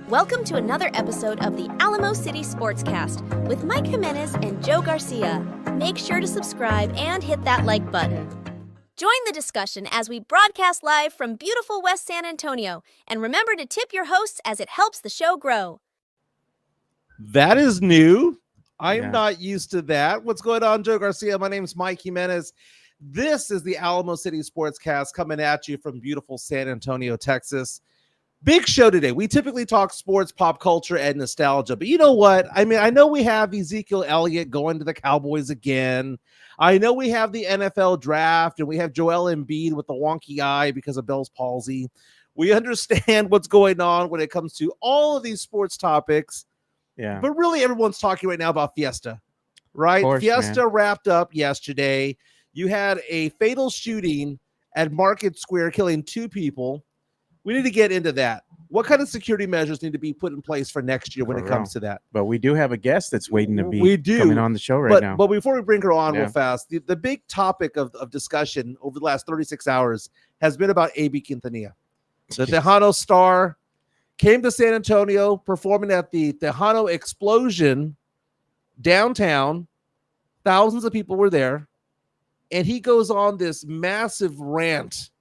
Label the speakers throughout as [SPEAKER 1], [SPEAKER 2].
[SPEAKER 1] Welcome to another episode of the Alamo City Sports Cast with Mike Jimenez and Joe Garcia. Make sure to subscribe and hit that like button. Join the discussion as we broadcast live from beautiful West San Antonio. And remember to tip your hosts as it helps the show grow.
[SPEAKER 2] That is new. I am not used to that. What's going on, Joe Garcia? My name is Mike Jimenez. This is the Alamo City Sports Cast coming at you from beautiful San Antonio, Texas. Big show today. We typically talk sports, pop culture, and nostalgia. But you know what? I mean, I know we have Ezekiel Elliott going to the Cowboys again. I know we have the NFL draft, and we have Joel Embiid with the wonky eye because of Bell's palsy. We understand what's going on when it comes to all of these sports topics. Yeah. But really, everyone's talking right now about Fiesta, right? Course, Fiesta wrapped up yesterday. You had a fatal shooting at Market Square, killing 2 people. We need to get into that. What kind of security measures need to be put in place for next year when it comes to that?
[SPEAKER 3] But we do have a guest that's waiting to be coming on the show right now.
[SPEAKER 2] But before we bring her on real fast, the big topic of discussion over the last 36 hours has been about A.B. Quintanilla. The Tejano star came to San Antonio performing at the Tejano Explosion downtown. Thousands of people were there. And he goes on this massive rant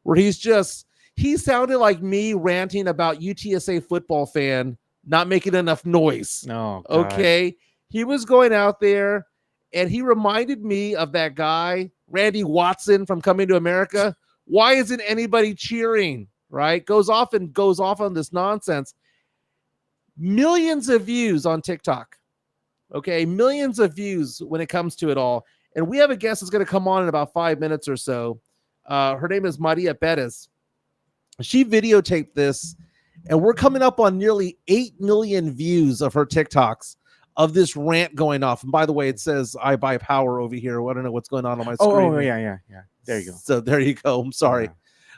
[SPEAKER 2] where he sounded like me ranting about UTSA football fan not making enough noise.
[SPEAKER 3] No.
[SPEAKER 2] Okay. He was going out there and he reminded me of that guy, Randy Watson from Coming to America. Why isn't anybody cheering? Right? Goes off on this nonsense. Millions of views on TikTok. Okay. Millions of views when it comes to it all. And we have a guest that's going to come on in about 5 minutes or so. Her name is Maria Perez. She videotaped this, and we're coming up on nearly 8 million views of her TikToks of this rant going off. And by the way, it says I buy power over here. I don't know what's going on my screen.
[SPEAKER 3] Oh, yeah. There you go.
[SPEAKER 2] So there you go. I'm sorry.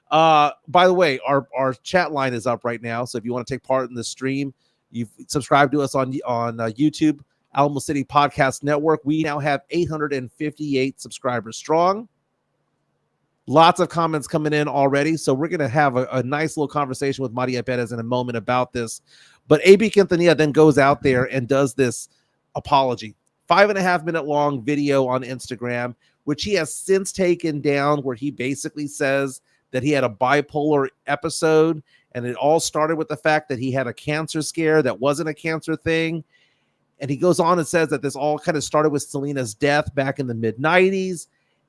[SPEAKER 2] Yeah. By the way, our chat line is up right now. So if you want to take part in the stream, you've subscribed to us on YouTube, Alamo City Podcast Network. We now have 858 subscribers strong. Lots of comments coming in already. So we're going to have a nice little conversation with Maria Perez in a moment about this. But A.B. Quintanilla then goes out there and does this apology. 5.5-minute long video on Instagram, which he has since taken down, where he basically says that he had a bipolar episode. And it all started with the fact that he had a cancer scare that wasn't a cancer thing. And he goes on and says that this all kind of started with Selena's death back in the mid-90s.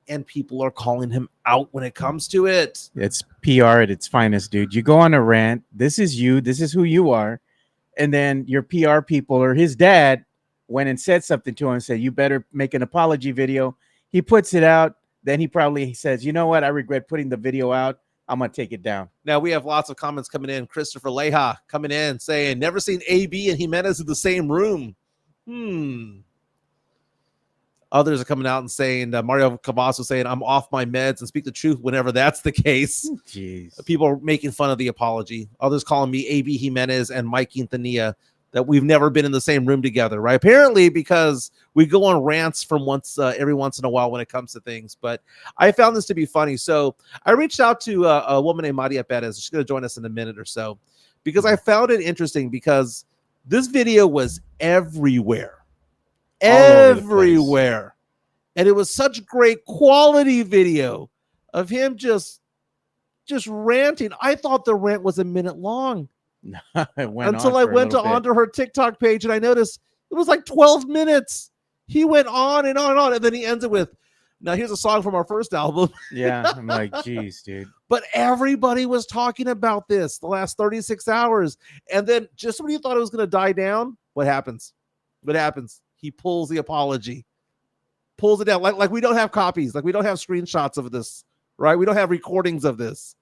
[SPEAKER 2] And people are calling him out when it comes to it.
[SPEAKER 3] It's PR at its finest, dude. You go on a rant. This is you. This is who you are. And then your PR people or his dad went and said something to him and said, you better make an apology video. He puts it out. Then he probably says, you know what? I regret putting the video out. I'm going to take it down.
[SPEAKER 2] Now, we have lots of comments coming in. Christopher Leja coming in saying, never seen AB and Jimenez in the same room. Others are coming out and saying, Mario Cavasso saying, I'm off my meds and speak the truth whenever that's the case.
[SPEAKER 3] Jeez.
[SPEAKER 2] People are making fun of the apology. Others calling me A.B. Jimenez and Mike Quintanilla, that we've never been in the same room together, right? Apparently because we go on rants from every once in a while when it comes to things. But I found this to be funny. So I reached out to a woman named Maria Perez. She's going to join us in a minute or so, because I found it interesting because this video was everywhere. Everywhere. And it was such great quality video of him just ranting. I thought the rant was a minute long until I went onto her TikTok page and I noticed it was like 12 minutes. He went on and on and on, and then he ends it with, now here's a song from our first album.
[SPEAKER 3] Yeah, I'm like, geez, dude.
[SPEAKER 2] But everybody was talking about this the last 36 hours. And then just when you thought it was going to die down, what happens? He pulls the apology, pulls it down. Like we don't have copies. Like we don't have screenshots of this, right? We don't have recordings of this.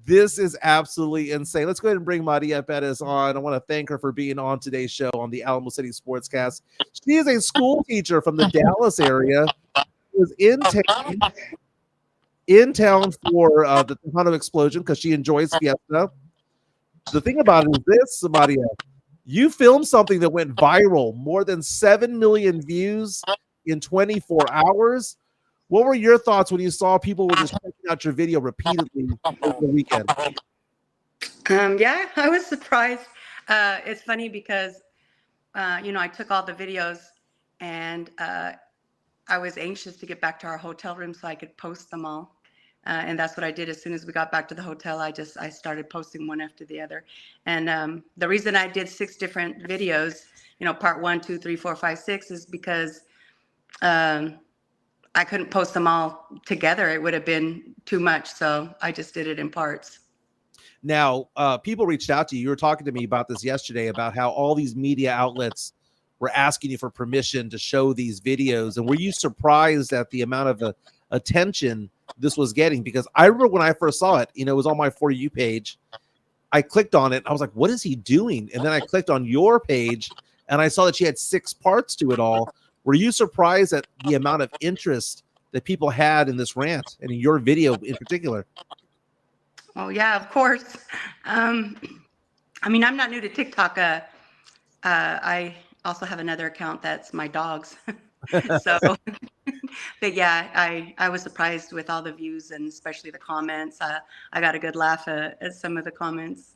[SPEAKER 2] This is absolutely insane. Let's go ahead and bring Maria Perez on. I want to thank her for being on today's show on the Alamo City Sports Cast. She is a school teacher from the Dallas area. She was in town for the Tejano Explosion because she enjoys Fiesta. The thing about it is this, Maria, you filmed something that went viral, more than 7 million views in 24 hours. What were your thoughts when you saw people were just checking out your video repeatedly over the weekend?
[SPEAKER 4] Yeah, I was surprised. It's funny because, I took all the videos and I was anxious to get back to our hotel room so I could post them all. And that's what I did. As soon as we got back to the hotel, I started posting one after the other. And the reason I did 6 different videos, part 1, 2, 3, 4, 5, 6, is because I couldn't post them all together. It would have been too much. So I just did it in parts.
[SPEAKER 2] Now, people reached out to you. You were talking to me about this yesterday, about how all these media outlets were asking you for permission to show these videos. And were you surprised at the amount of attention this was getting? Because I remember when I first saw it, it was on my For You page. I clicked on it. I was like, what is he doing? And then I clicked on your page and I saw that you had 6 parts to it all. Were you surprised at the amount of interest that people had in this rant and in your video in particular?
[SPEAKER 4] Oh, yeah, of course. I'm not new to TikTok. I also have another account that's my dog's. So, but yeah, I was surprised with all the views and especially the comments. I got a good laugh at some of the comments.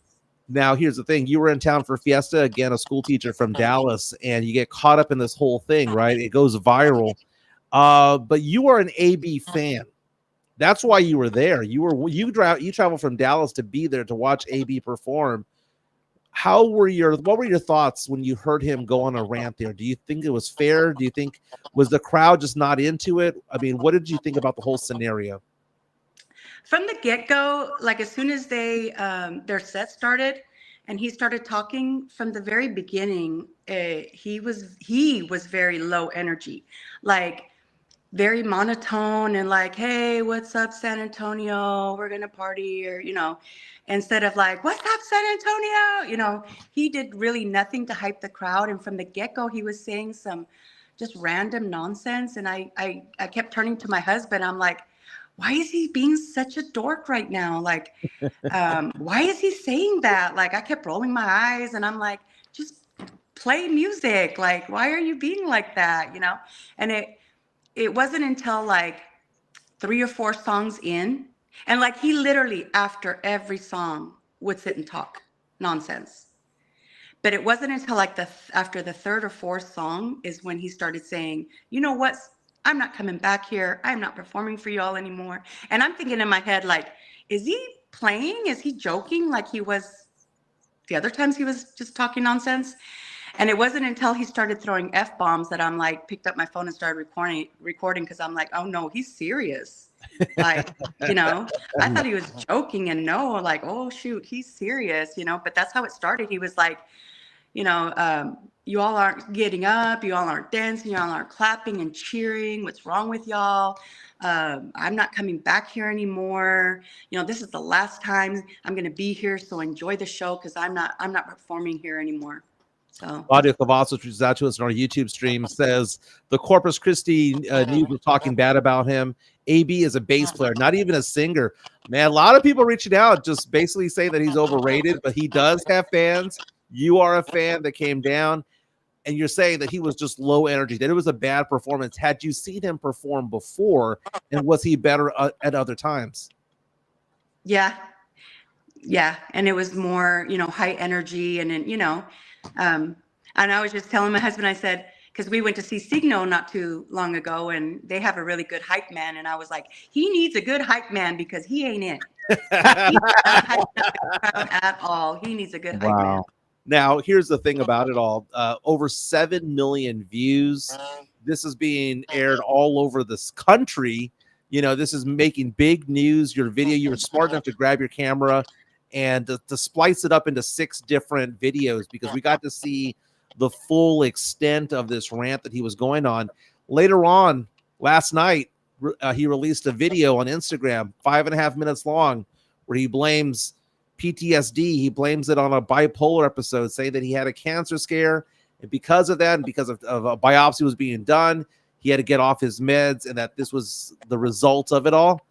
[SPEAKER 2] Now, here's the thing. You were in town for Fiesta, again, a school teacher from Dallas, and you get caught up in this whole thing, right? It goes viral. But you are an AB fan. That's why you were there. You traveled from Dallas to be there to watch AB perform. What were your thoughts when you heard him go on a rant there? Do you think it was fair? Do you think was the crowd just not into it? I mean, what did you think about the whole scenario?
[SPEAKER 4] From the get-go, like as soon as their set started and he started talking, from the very beginning, he was very low energy, like very monotone and like, hey, what's up, San Antonio? We're gonna party, or instead of like, what's up, San Antonio? He did really nothing to hype the crowd. And from the get-go, he was saying some just random nonsense. And I kept turning to my husband. I'm like, why is he being such a dork right now? Like, why is he saying that? Like, I kept rolling my eyes and I'm like, just play music. Like, why are you being like that? And it wasn't until like 3 or 4 songs in, and like he literally after every song would sit and talk nonsense. But it wasn't until like after the 3rd or 4th song is when he started saying, you know what? I'm not coming back here. I'm not performing for y'all anymore. And I'm thinking in my head, like, is he playing? Is he joking like he was the other times he was just talking nonsense? And it wasn't until he started throwing F-bombs that I'm like, picked up my phone and started recording because I'm like, oh no, he's serious. Like, I thought he was joking, and no, like, oh shoot, he's serious, but that's how it started. He was like, you all aren't getting up, you all aren't dancing, you all aren't clapping and cheering. What's wrong with y'all? I'm not coming back here anymore. This is the last time I'm going to be here. So enjoy the show because I'm not performing here anymore. So
[SPEAKER 2] Claudia Cavazos reaches out to us on our YouTube stream, says the Corpus Christi news was talking bad about him. AB is a bass player, not even a singer. Man, a lot of people reaching out just basically saying that he's overrated, but he does have fans. You are a fan that came down, and you're saying that he was just low energy, that it was a bad performance. Had you seen him perform before, and was he better at other times?
[SPEAKER 4] Yeah. And it was more, high energy. And then, and I was just telling my husband, I said, because we went to see Signo not too long ago, and they have a really good hype man. And I was like, he needs a good hype man because he ain't it. He's not hyping up the crowd at all. He needs a good hype man.
[SPEAKER 2] Now, here's the thing about it all. Over 7 million views. This is being aired all over this country. This is making big news. Your video, you were smart enough to grab your camera and to splice it up into 6 different videos because we got to see the full extent of this rant that he was going on. Later on, last night, he released a video on Instagram, 5.5 minutes long, where he blames PTSD. He blames it on a bipolar episode, saying that he had a cancer scare. And because of that, and because of a biopsy was being done, he had to get off his meds, and that this was the result of it all.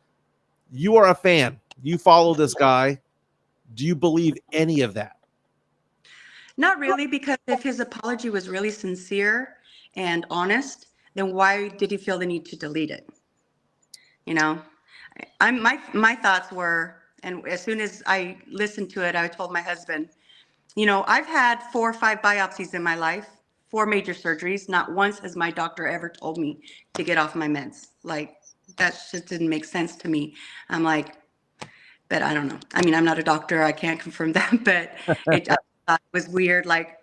[SPEAKER 2] You are a fan. You follow this guy. Do you believe any of that?
[SPEAKER 4] Not really, because if his apology was really sincere and honest, then why did he feel the need to delete it? My thoughts were, and as soon as I listened to it, I told my husband, You know, I've had 4 or 5 biopsies in my life, 4 major surgeries. Not once has my doctor ever told me to get off my meds. Like, that just didn't make sense to me. I'm like, but I don't know. I mean, I'm not a doctor. I can't confirm that, but I thought it was weird. Like,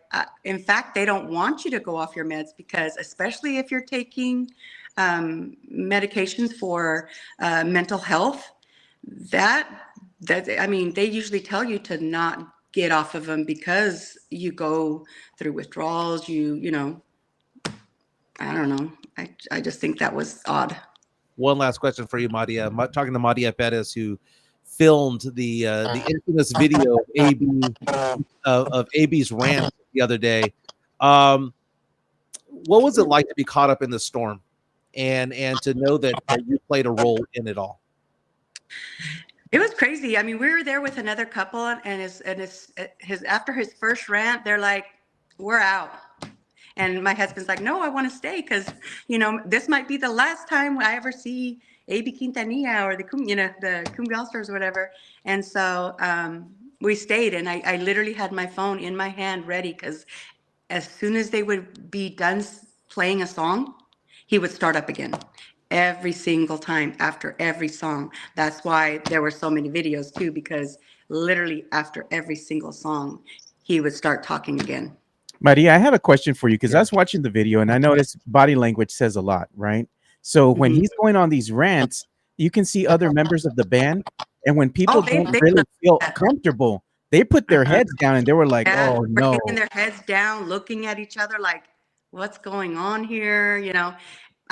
[SPEAKER 4] in fact, they don't want you to go off your meds because, especially if you're taking medications for mental health, that I mean, they usually tell you to not get off of them because you go through withdrawals. You know, I don't know. I just think that was odd.
[SPEAKER 2] One last question for you, Maria. Talking to Maria Perez, who filmed the infamous video of AB's rant the other day. What was it like to be caught up in the storm, and to know that you played a role in it all?
[SPEAKER 4] It was crazy. I mean, we were there with another couple, and his after his first rant, they're like, "We're out." And my husband's like, "No, I want to stay because, you know, this might be the last time I ever see AB Quintanilla or the Cumbia Stars or whatever." And so we stayed, and I literally had my phone in my hand ready because as soon as they would be done playing a song, he would start up again. Every single time after every song. That's why there were so many videos too, because literally after every single song, he would start talking again.
[SPEAKER 3] Maria, I have a question for you because I was watching the video and I noticed body language says a lot, right? So when he's going on these rants, you can see other members of the band, and when people don't really feel comfortable, they put their heads down and they were like, "Oh no!"
[SPEAKER 4] Putting their heads down, looking at each other like, "What's going on here?" You know,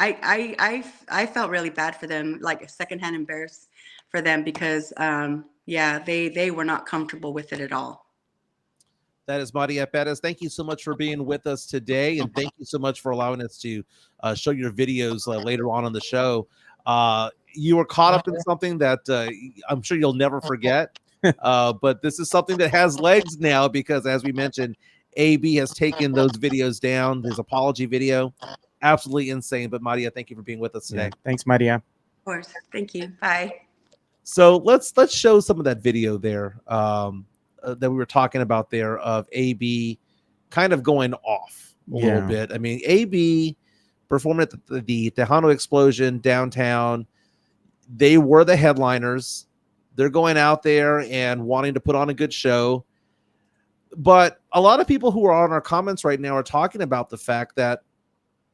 [SPEAKER 4] I felt really bad for them, like secondhand embarrassed for them because yeah, they were not comfortable with it at all.
[SPEAKER 2] That is Maria Perez. Thank you so much for being with us today, and thank you so much for allowing us to show your videos later on the show. You were caught up in something that I'm sure you'll never forget, but this is something that has legs now because, as we mentioned, AB has taken those videos down, his apology video. Absolutely insane. But Maria, thank you for being with us today.
[SPEAKER 3] Yeah. Thanks, Maria.
[SPEAKER 4] Of course. Thank you. Bye.
[SPEAKER 2] So let's show some of that video there. That we were talking about there of AB kind of going off a little bit. I mean, AB performed at the Tejano Explosion downtown. They were the headliners. They're going out there and wanting to put on a good show. But a lot of people who are on our comments right now are talking about the fact that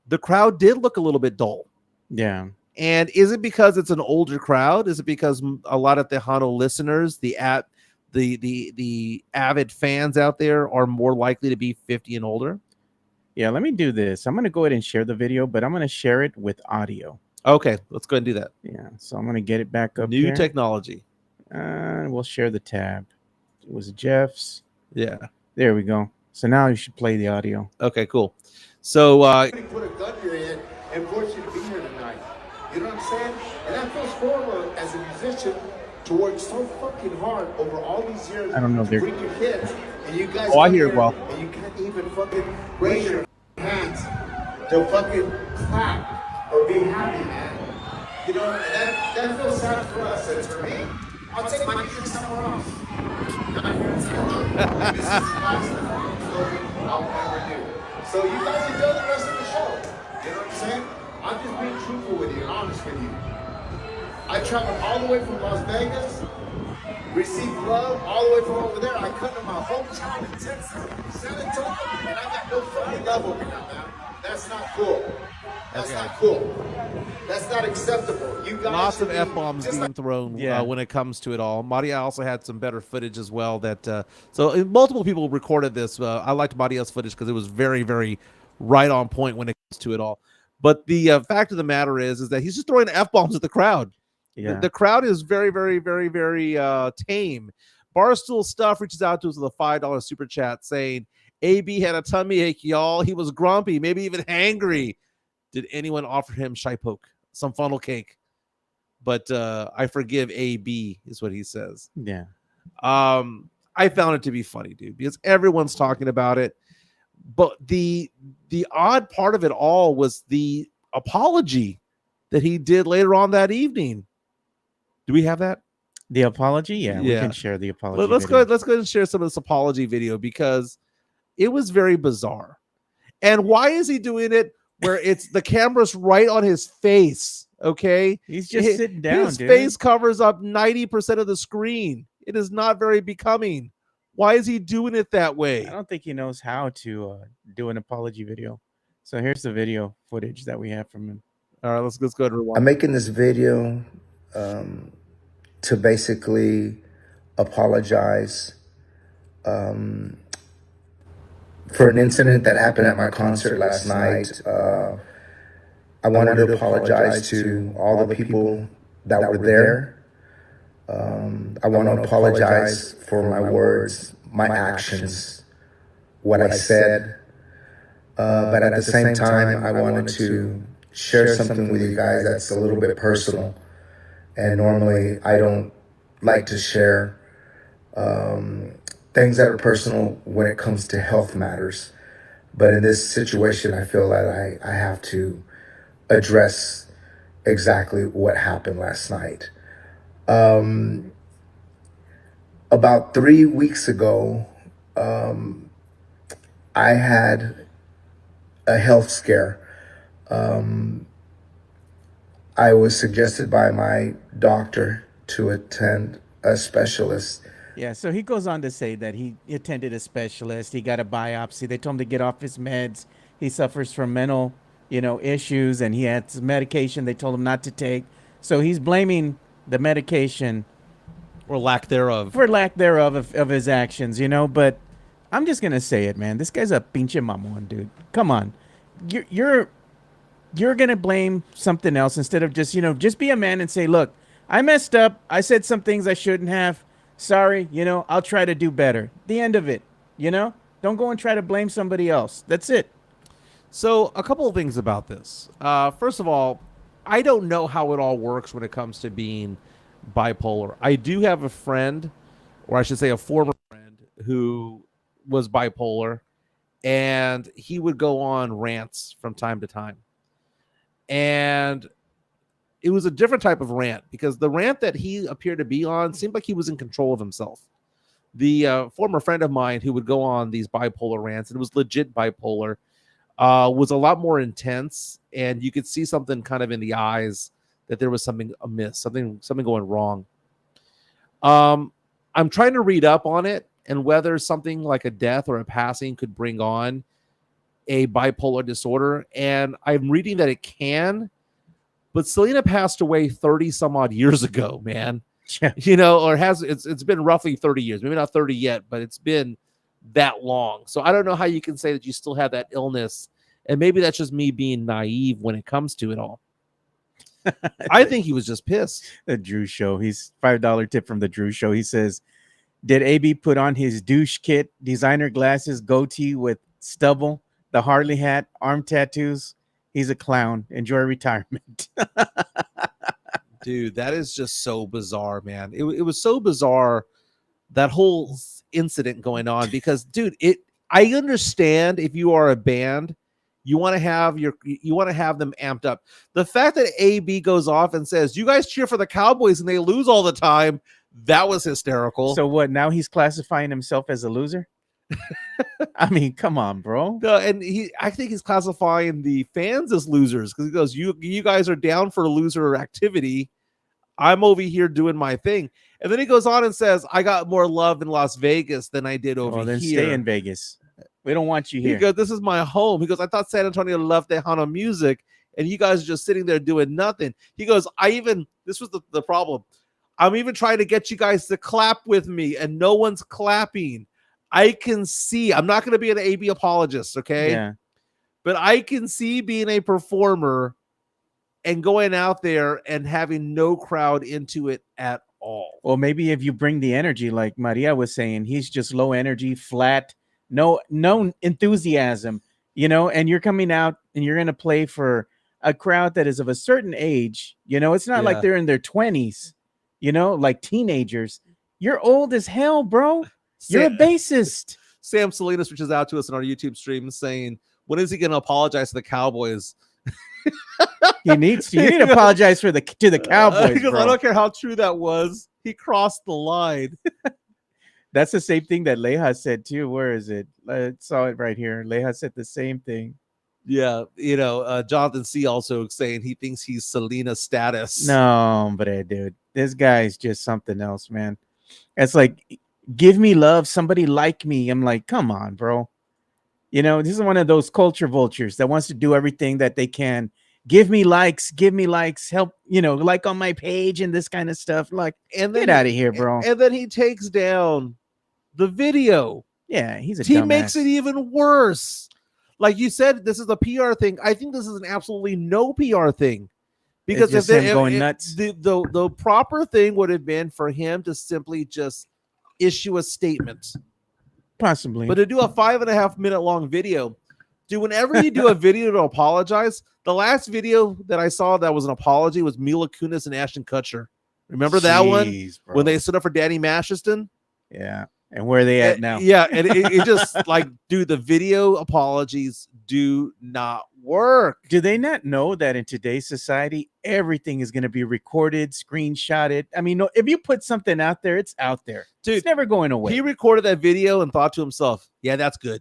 [SPEAKER 2] the crowd did look a little bit dull.
[SPEAKER 3] Yeah.
[SPEAKER 2] And is it because it's an older crowd? Is it because a lot of Tejano listeners, the avid fans out there are more likely to be 50 and older?
[SPEAKER 3] Yeah, let me do this. I'm going to go ahead and share the video, but I'm going to share it with audio.
[SPEAKER 2] Okay, let's go ahead and do that.
[SPEAKER 3] Yeah, so I'm going to get it back up.
[SPEAKER 2] New technology.
[SPEAKER 3] We'll share the tab. It was Jeff's.
[SPEAKER 2] Yeah.
[SPEAKER 3] There we go. So now you should play the audio.
[SPEAKER 2] Okay, cool. So
[SPEAKER 5] put a gun to your head and force you to be here tonight. You know what I'm saying? And that feels horrible as a musician to work so fucking hard over all these years.
[SPEAKER 3] I don't know if they're
[SPEAKER 5] bring your kids, and you guys.
[SPEAKER 2] Oh, I hear it well.
[SPEAKER 5] And you can't even fucking raise your hands to fucking clap or be happy, man. You know, that feels sad for us. And for me, I'll take my music somewhere else. Not here in San Diego. This is the last thing I'll ever do. So you guys enjoy the rest of the show. You know what I'm saying? I'm just being truthful with you and honest with you. I traveled all the way from Las Vegas, received love all the way from over there. I come to my hometown in Texas, San Antonio, and I got no fucking love over here, man. That's not cool. That's not cool. That's not acceptable. You guys
[SPEAKER 2] lots of F-bombs being thrown
[SPEAKER 3] Yeah.
[SPEAKER 2] when it comes to it all. Maria also had some better footage as well. That so multiple people recorded this. I liked Maria's footage because it was very, very right on point when it comes to it all. But the fact of the matter is that he's just throwing F-bombs at the crowd.
[SPEAKER 3] Yeah.
[SPEAKER 2] The crowd is very, very, very, very tame. Barstool Stuff reaches out to us with a $5 super chat saying, AB had a tummy ache, y'all. He was grumpy, maybe even hangry. Did anyone offer him shai poke, some funnel cake? But I forgive AB is what he says.
[SPEAKER 3] Yeah.
[SPEAKER 2] I found it to be funny, dude, because everyone's talking about it. But the odd part of it all was the apology that he did later on that evening. Do we have that?
[SPEAKER 3] The apology? Yeah, we
[SPEAKER 2] Yeah.
[SPEAKER 3] can share the apology.
[SPEAKER 2] Let's
[SPEAKER 3] video.
[SPEAKER 2] go. Let's go ahead and share some of this apology video because it was very bizarre. And why is he doing it where it's the camera's right on his face? Okay,
[SPEAKER 3] He's just sitting down.
[SPEAKER 2] His
[SPEAKER 3] dude.
[SPEAKER 2] face covers up 90% of the screen. It is not very becoming. Why is he doing it that way?
[SPEAKER 3] I don't think he knows how to do an apology video. So here's the video footage that we have from him.
[SPEAKER 2] All right, let's go ahead and rewind.
[SPEAKER 6] I'm making this video to basically apologize for an incident that happened at my concert last night. I wanted to apologize to all the people that were there. I want to apologize for my words, my actions, what I said. But at the same time, I wanted to share something with you guys that's a little bit personal. And normally I don't like to share things that are personal when it comes to health matters. But in this situation, I feel that I have to address exactly what happened last night. About 3 weeks ago, I had a health scare. I was suggested by my doctor to attend a specialist.
[SPEAKER 3] Yeah, so he goes on to say that he attended a specialist. He got a biopsy. They told him to get off his meds. He suffers from mental, issues, and he had some medication they told him not to take. So he's blaming the medication
[SPEAKER 2] Or lack thereof.
[SPEAKER 3] for lack thereof of his actions, But I'm just gonna say it, man. This guy's a pinche mamon, dude. Come on, you're gonna blame something else instead of just be a man and say, look, I messed up. I said some things I shouldn't have. Sorry, I'll try to do better. The end of it, Don't go and try to blame somebody else. That's it.
[SPEAKER 2] So a couple of things about this. First of all, I don't know how it all works when it comes to being bipolar. I do have a friend, or I should say a former friend, who was bipolar, and he would go on rants from time to time. And it was a different type of rant because the rant that he appeared to be on seemed like he was in control of himself. The former friend of mine who would go on these bipolar rants, and it was legit bipolar, was a lot more intense, and you could see something kind of in the eyes that there was something amiss, something going wrong. I'm trying to read up on it and whether something like a death or a passing could bring on a bipolar disorder. And I'm reading that it can, but Selena passed away 30 some odd years ago, man.
[SPEAKER 3] Yeah.
[SPEAKER 2] Or it's been roughly 30 years, maybe not 30 yet, but it's been that long. So I don't know how you can say that you still have that illness. And maybe that's just me being naive when it comes to it all. I think he was just pissed.
[SPEAKER 3] The Drew Show. He's $5 tip from the Drew Show. He says, did AB put on his douche kit, designer glasses, goatee with stubble, the Harley hat, arm tattoos? He's a clown. Enjoy retirement.
[SPEAKER 2] Dude, that is just so bizarre, man. It was so bizarre, that whole incident going on, because, dude, I understand if you are a band, you want to have them amped up. The fact that AB goes off and says, you guys cheer for the Cowboys and they lose all the time, that was hysterical.
[SPEAKER 3] So what, now he's classifying himself as a loser? I mean, come on, bro.
[SPEAKER 2] No, and I think he's classifying the fans as losers, because he goes, you guys are down for loser activity. I'm over here doing my thing. And then he goes on and says, I got more love in Las Vegas than I did over
[SPEAKER 3] then
[SPEAKER 2] here.
[SPEAKER 3] Stay in Vegas. We don't want you here.
[SPEAKER 2] He goes, this is my home. He goes, I thought San Antonio loved Tejano music, and you guys are just sitting there doing nothing. He goes, this was the problem. I'm even trying to get you guys to clap with me, and no one's clapping. I can see, I'm not going to be an AB apologist, okay?
[SPEAKER 3] Yeah.
[SPEAKER 2] But I can see being a performer and going out there and having no crowd into it at all.
[SPEAKER 3] Well, maybe if you bring the energy, like Maria was saying, he's just low energy, flat, no enthusiasm, and you're coming out and you're going to play for a crowd that is of a certain age. It's not like they're in their 20s, like teenagers. You're old as hell, bro. You're a bassist.
[SPEAKER 2] Sam Salinas reaches out to us on our YouTube stream saying, when is he going to apologize to the Cowboys?
[SPEAKER 3] He needs to. You need to apologize to the Cowboys,
[SPEAKER 2] because
[SPEAKER 3] bro.
[SPEAKER 2] I don't care how true that was. He crossed the line.
[SPEAKER 3] That's the same thing that Leha said too. Where is it? I saw it right here. Leha said the same thing.
[SPEAKER 2] Yeah, Jonathan C. also saying he thinks he's Selena status.
[SPEAKER 3] No, but dude, this guy is just something else, man. It's like, give me love, somebody like me. I'm like, come on, bro. This is one of those culture vultures that wants to do everything that they can. Give me likes, help, like on my page and this kind of stuff. Like, and get out of here, bro.
[SPEAKER 2] And then he takes down the video.
[SPEAKER 3] Yeah, he's a
[SPEAKER 2] he
[SPEAKER 3] dumbass.
[SPEAKER 2] makes it even worse. Like you said, this is a PR thing. I think this is an absolutely no PR thing. Because
[SPEAKER 3] it's just him going nuts.
[SPEAKER 2] The proper thing would have been for him to simply just issue a statement.
[SPEAKER 3] Possibly.
[SPEAKER 2] But to do a 5.5 minute long video, dude, whenever you do a video to apologize, the last video that I saw that was an apology was Mila Kunis and Ashton Kutcher. Remember that one?
[SPEAKER 3] Bro.
[SPEAKER 2] When they stood up for Danny Masterson?
[SPEAKER 3] Yeah. And where are they at now?
[SPEAKER 2] Yeah. And it just like, dude, the video apologies do not work.
[SPEAKER 3] Do they not know that in today's society, everything is going to be recorded, screenshotted? I mean, if you put something out there, it's out there. Dude, it's never going away.
[SPEAKER 2] He recorded that video and thought to himself, yeah, that's good.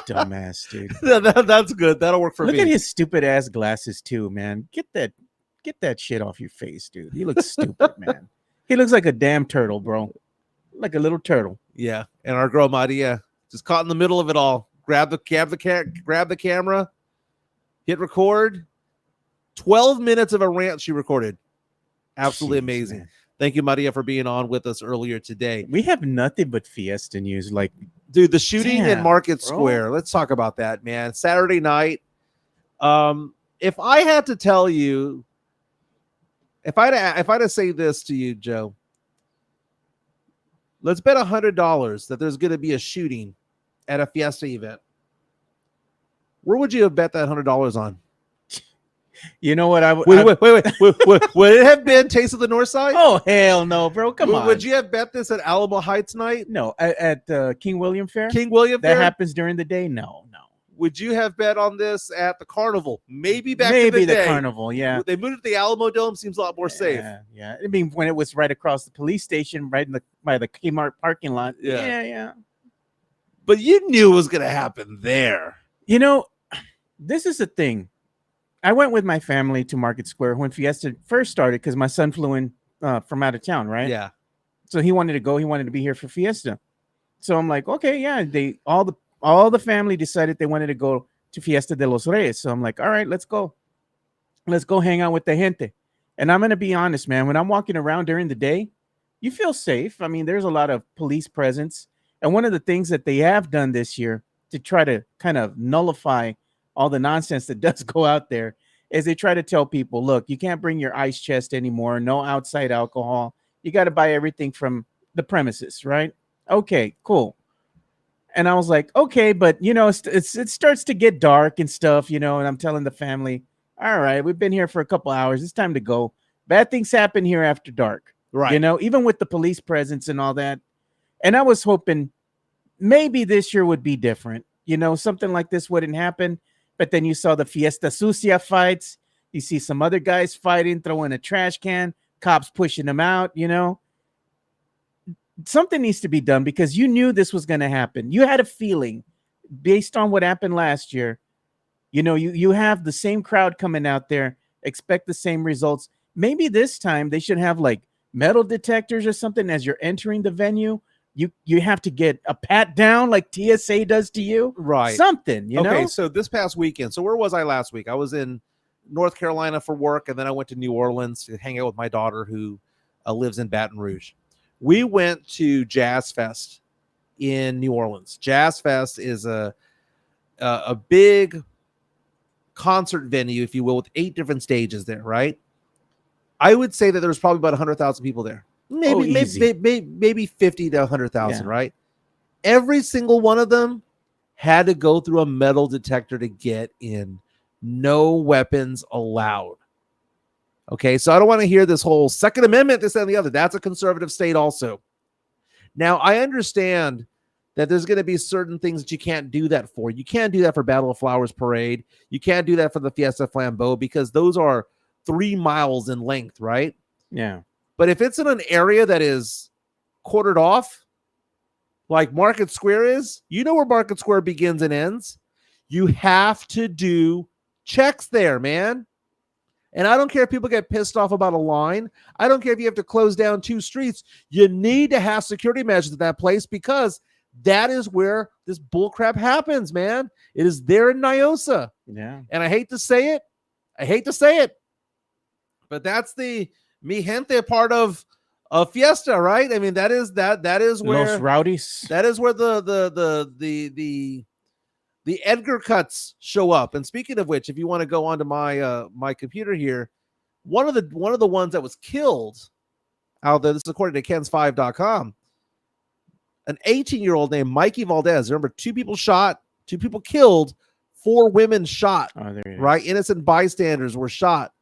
[SPEAKER 3] Dumbass, dude.
[SPEAKER 2] That's good. That'll work for me.
[SPEAKER 3] Look at his stupid ass glasses too, man. Get that shit off your face, dude. He looks stupid, man. He looks like a damn turtle, bro. Like a little turtle.
[SPEAKER 2] Yeah. And our girl Maria just caught in the middle of it all. Grab the camera, hit record. 12 minutes of a rant she recorded. Absolutely amazing. Man. Thank you, Maria, for being on with us earlier today.
[SPEAKER 3] We have nothing but Fiesta news. Like,
[SPEAKER 2] dude, the shooting in Market Square. Let's talk about that, man. Saturday night. If I had to tell you, if I had to say this to you, Joe, let's bet $100 that there's going to be a shooting at a Fiesta event. Where would you have bet that $100 on?
[SPEAKER 3] You know what?
[SPEAKER 2] Wait. Would it have been Taste of the North Side?
[SPEAKER 3] Oh, hell no, bro. Come on.
[SPEAKER 2] Would you have bet this at Alamo Heights night?
[SPEAKER 3] No. At King William Fair?
[SPEAKER 2] King William Fair?
[SPEAKER 3] That happens during the day? No.
[SPEAKER 2] Would you have bet on this at the Carnival? Maybe in the day.
[SPEAKER 3] The Carnival, yeah.
[SPEAKER 2] They moved it to the Alamo Dome. Seems a lot more safe.
[SPEAKER 3] Yeah. I mean, when it was right across the police station, right by the Kmart parking lot. Yeah.
[SPEAKER 2] But you knew it was going to happen there.
[SPEAKER 3] This is the thing. I went with my family to Market Square when Fiesta first started because my son flew in from out of town, right?
[SPEAKER 2] Yeah.
[SPEAKER 3] So he wanted to go. He wanted to be here for Fiesta. So I'm like, okay, yeah. All the family decided they wanted to go to Fiesta de los Reyes. So I'm like, all right, let's go. Let's go hang out with the gente. And I'm going to be honest, man. When I'm walking around during the day, you feel safe. I mean, there's a lot of police presence. And one of the things that they have done this year to try to kind of nullify all the nonsense that does go out there is they try to tell people, look, you can't bring your ice chest anymore. No outside alcohol. You got to buy everything from the premises, right? Okay, cool. And I was like, okay, but it starts to get dark and stuff, and I'm telling the family, all right, we've been here for a couple hours. It's time to go. Bad things happen here after dark,
[SPEAKER 2] right?
[SPEAKER 3] Even with the police presence and all that. And I was hoping maybe this year would be different. Something like this wouldn't happen. But then you saw the Fiesta Sucia fights. You see some other guys fighting, throwing a trash can, cops pushing them out, Something needs to be done because you knew this was going to happen. You had a feeling based on what happened last year. You have the same crowd coming out there, expect the same results. Maybe this time they should have like metal detectors or something as you're entering the venue. You have to get a pat down like TSA does to you.
[SPEAKER 2] Right.
[SPEAKER 3] Something,
[SPEAKER 2] Okay, so this past weekend. So where was I last week? I was in North Carolina for work, and then I went to New Orleans to hang out with my daughter who lives in Baton Rouge. We went to Jazz Fest in New Orleans. Jazz Fest is a big concert venue, if you will, with 8 different stages there, right? I would say that there was probably about 100,000 people there. Maybe 50 to 100,000, right? Every single one of them had to go through a metal detector to get in. No weapons allowed. Okay, so I don't want to hear this whole Second Amendment, this and the other. That's a conservative state also. Now, I understand that there's going to be certain things that you can't do that for. You can't do that for Battle of Flowers Parade. You can't do that for the Fiesta Flambeau because those are 3 miles in length, right?
[SPEAKER 3] Yeah.
[SPEAKER 2] But if it's in an area that is quartered off, like Market Square is, you know where Market Square begins and ends. You have to do checks there, man. And I don't care if people get pissed off about a line. I don't care if you have to close down 2 streets. You need to have security measures at that place because that is where this bullcrap happens, man. It is there in Nyosa.
[SPEAKER 3] Yeah.
[SPEAKER 2] And I hate to say it. But that's the mi gente part of Fiesta, right? I mean, that is where
[SPEAKER 3] Los Rowdies.
[SPEAKER 2] that is where the Edgar cuts show up. And speaking of which, if you want to go onto my my computer here, one of the ones that was killed out there, this is according to Kens5.com, an 18-year-old named Mikey Valdez. Remember, 2 people shot, 2 people killed, 4 women shot.
[SPEAKER 3] Oh, there it is.
[SPEAKER 2] Right? Innocent bystanders were shot.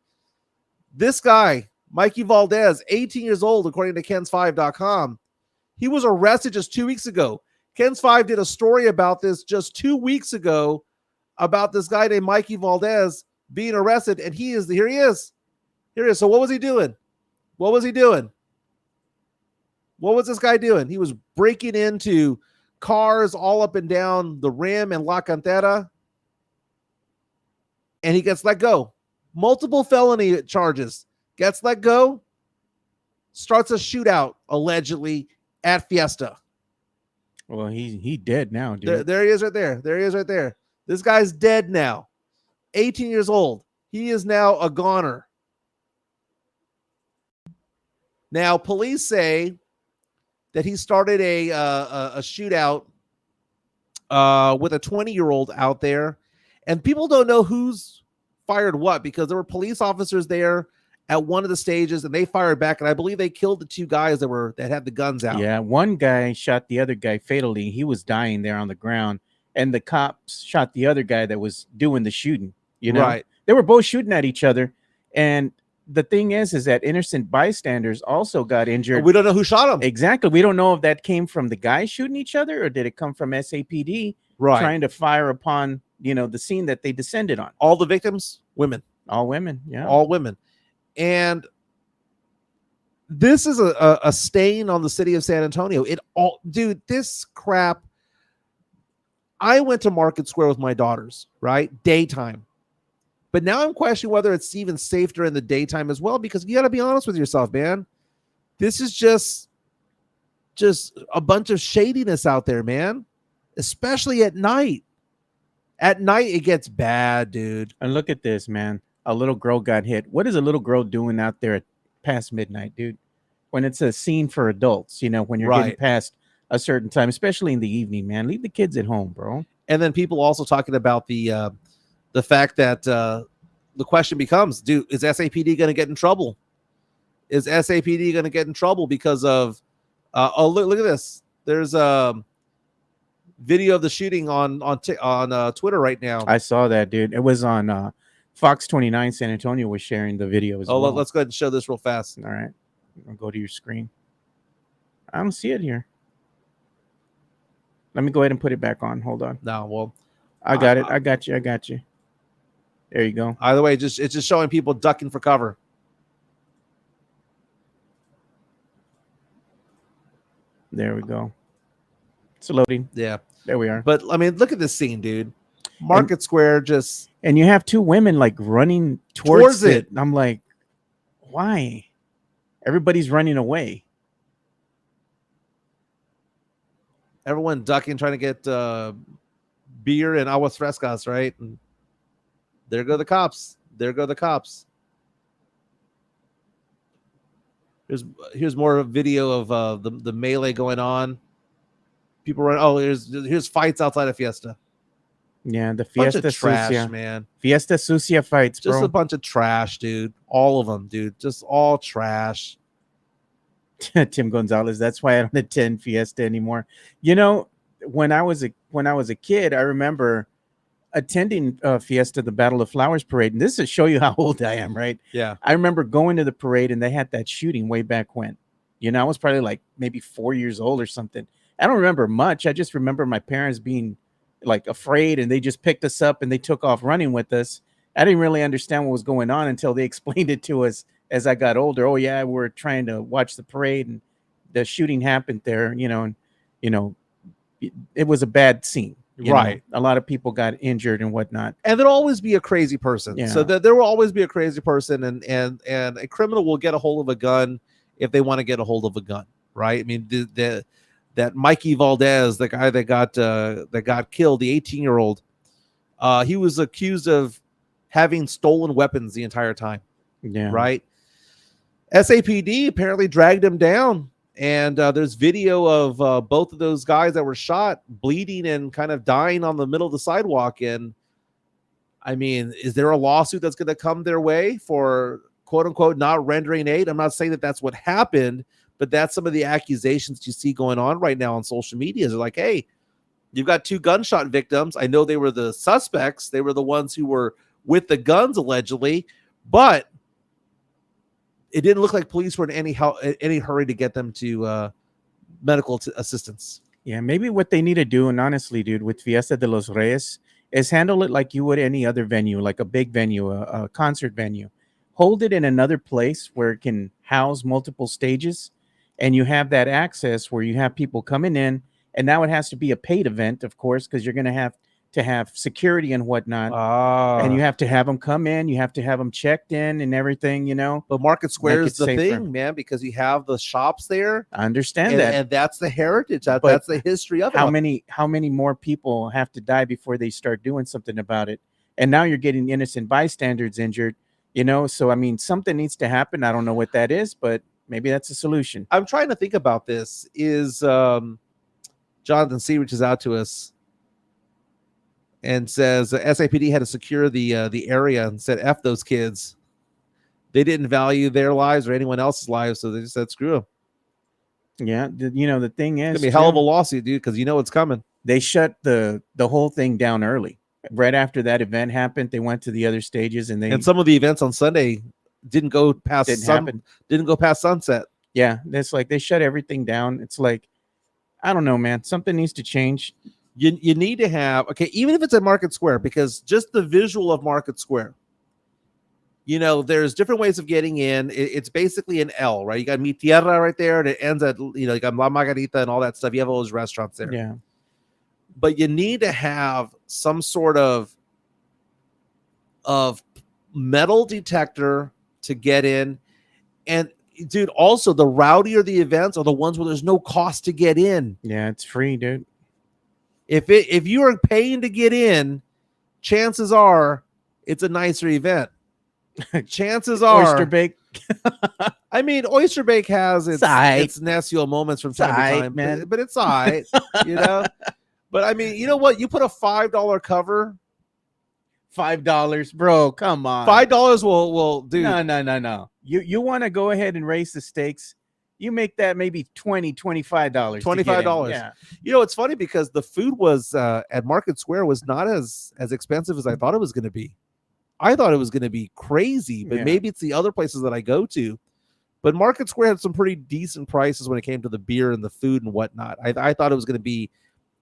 [SPEAKER 2] This guy, Mikey Valdez, 18 years old, according to Kens5.com, he was arrested just 2 weeks ago. Ken's 5 did a story about this just 2 weeks ago about this guy named Mikey Valdez being arrested, and here he is. So what was he doing? What was this guy doing? He was breaking into cars all up and down the Rim and La Cantera, and he gets let go. Multiple felony charges. Gets let go. Starts a shootout, allegedly, at Fiesta.
[SPEAKER 3] Well, he dead now, dude.
[SPEAKER 2] There he is right there. This guy's dead now. 18 years old. He is now a goner. Now, police say that he started a shootout with a 20-year-old out there, and people don't know who's fired what because there were police officers there at one of the stages, and they fired back, and I believe they killed the 2 guys that had the guns out.
[SPEAKER 3] Yeah, one guy shot the other guy fatally. He was dying there on the ground, and the cops shot the other guy that was doing the shooting. You know,
[SPEAKER 2] right?
[SPEAKER 3] They were both shooting at each other, and the thing is that innocent bystanders also got injured.
[SPEAKER 2] We don't know who shot him.
[SPEAKER 3] Exactly. We don't know if that came from the guys shooting each other or did it come from SAPD trying to fire upon, the scene that they descended on.
[SPEAKER 2] All the victims, women.
[SPEAKER 3] All women. Yeah.
[SPEAKER 2] All women. And this is a stain on the city of San Antonio. Dude, this crap. I went to Market Square with my daughters, right? Daytime. But now I'm questioning whether it's even safe during the daytime as well, because you got to be honest with yourself, man. This is just a bunch of shadiness out there, man, especially at night. At night, it gets bad, dude.
[SPEAKER 3] And look at this, man. A little girl got hit. What is a little girl doing out there at past midnight, dude? When it's a scene for adults, when you're getting past a certain time, especially in the evening, man. Leave the kids at home, bro.
[SPEAKER 2] And then people also talking about the fact that the question becomes, is SAPD going to get in trouble? Is SAPD going to get in trouble because of look at this. There's a video of the shooting on Twitter right now.
[SPEAKER 3] I saw that, dude. It was on Fox 29 San Antonio was sharing the video as well.
[SPEAKER 2] Let's go ahead and show this real fast.
[SPEAKER 3] All right. I'll go to your screen. I don't see it here. Let me go ahead and put it back on. Hold on.
[SPEAKER 2] No, well,
[SPEAKER 3] I got it. I got you. There you go.
[SPEAKER 2] Either way, it's just showing people ducking for cover.
[SPEAKER 3] There we go. It's loading.
[SPEAKER 2] Yeah.
[SPEAKER 3] There we are.
[SPEAKER 2] But I mean, look at this scene, dude. Market Square just.
[SPEAKER 3] And you have 2 women like running towards it. I'm like, why? Everybody's running away.
[SPEAKER 2] Everyone ducking, trying to get beer and aguas frescas, right? And there go the cops. Here's more video of the melee going on. People run. Oh, here's fights outside of Fiesta.
[SPEAKER 3] Yeah, the Fiesta
[SPEAKER 2] bunch of trash,
[SPEAKER 3] Sucia.
[SPEAKER 2] man.
[SPEAKER 3] Fiesta Sucia fights, bro.
[SPEAKER 2] Just a bunch of trash, dude. All of them, dude. Just all trash.
[SPEAKER 3] Tim Gonzalez. That's why I don't attend Fiesta anymore. When I was a kid, I remember attending Fiesta, the Battle of Flowers parade, and this is show you how old I am, right?
[SPEAKER 2] Yeah.
[SPEAKER 3] I remember going to the parade, and they had that shooting way back when. I was probably like maybe 4 years old or something, I don't remember much. I just remember my parents being like afraid, and they just picked us up and they took off running with us. I didn't really understand what was going on until they explained it to us as I got older. Oh yeah, we're trying to watch the parade, and the shooting happened there. And it was a bad scene.
[SPEAKER 2] Right.
[SPEAKER 3] A lot of people got injured and whatnot.
[SPEAKER 2] And there'll always be a crazy person.
[SPEAKER 3] Yeah.
[SPEAKER 2] So there will always be a crazy person, and a criminal will get a hold of a gun if they want to get a hold of a gun, right? I mean, that Mikey Valdez, the guy that got killed, the 18-year-old, he was accused of having stolen weapons the entire time.
[SPEAKER 3] Yeah.
[SPEAKER 2] Right. SAPD apparently dragged him down. And there's video of both of those guys that were shot bleeding and kind of dying on the middle of the sidewalk. And I mean, is there a lawsuit that's going to come their way for quote unquote not rendering aid? I'm not saying that that's what happened, but that's some of the accusations you see going on right now on social media. They're like, hey, you've got 2 gunshot victims. I know they were the suspects. They were the ones who were with the guns allegedly, but it didn't look like police were in any hurry to get them to medical assistance.
[SPEAKER 3] Yeah, maybe what they need to do, and honestly, dude, with Fiesta de los Reyes, is handle it like you would any other venue, like a big venue, a concert venue. Hold it in another place where it can house multiple stages, and you have that access where you have people coming in, and now it has to be a paid event, of course, because you're going to have security and whatnot. And you have to have them come in, you have to have them checked in and everything, But
[SPEAKER 2] Market Square is the thing, man, because you have the shops there.
[SPEAKER 3] I understand that.
[SPEAKER 2] And that's the heritage. That's the history of it.
[SPEAKER 3] How many more people have to die before they start doing something about it? And now you're getting innocent bystanders injured, So, I mean, something needs to happen. I don't know what that is, but maybe that's a solution.
[SPEAKER 2] I'm trying to think about this. Is Jonathan C. reaches out to us and says SAPD had to secure the area and said, F those kids. They didn't value their lives or anyone else's lives, so they just said, screw them.
[SPEAKER 3] Yeah, the thing is,
[SPEAKER 2] it's gonna be a hell of a lawsuit, dude, because it's coming.
[SPEAKER 3] They shut the whole thing down early. Right after that event happened, they went to the other stages, and
[SPEAKER 2] some of the events on Sunday didn't go past sunset.
[SPEAKER 3] Yeah, it's like they shut everything down. It's like, I don't know, man. Something needs to change.
[SPEAKER 2] You need to have, even if it's at Market Square, because just the visual of Market Square, there's different ways of getting in. It's basically an L, right? You got Mi Tierra right there, and it ends at, you got La Margarita and all that stuff. You have all those restaurants there.
[SPEAKER 3] Yeah.
[SPEAKER 2] But you need to have some sort of metal detector to get in. And dude, also the rowdier the events are the ones where there's no cost to get in.
[SPEAKER 3] Yeah, it's free, dude.
[SPEAKER 2] If you are paying to get in, chances are it's a nicer event. Chances are
[SPEAKER 3] Oyster Bake.
[SPEAKER 2] I mean, Oyster Bake has its Nesio moments from time to time,
[SPEAKER 3] man.
[SPEAKER 2] But it's all right, But I mean, you know what? You put a $5 cover.
[SPEAKER 3] $5, bro. Come on.
[SPEAKER 2] $5 will do.
[SPEAKER 3] No. You want to go ahead and raise the stakes. You make that maybe $20, $25.
[SPEAKER 2] $25.
[SPEAKER 3] Yeah.
[SPEAKER 2] It's funny because the food was at Market Square was not as expensive as I thought it was going to be. I thought it was going to be crazy, but maybe it's the other places that I go to. But Market Square had some pretty decent prices when it came to the beer and the food and whatnot. I thought it was going to be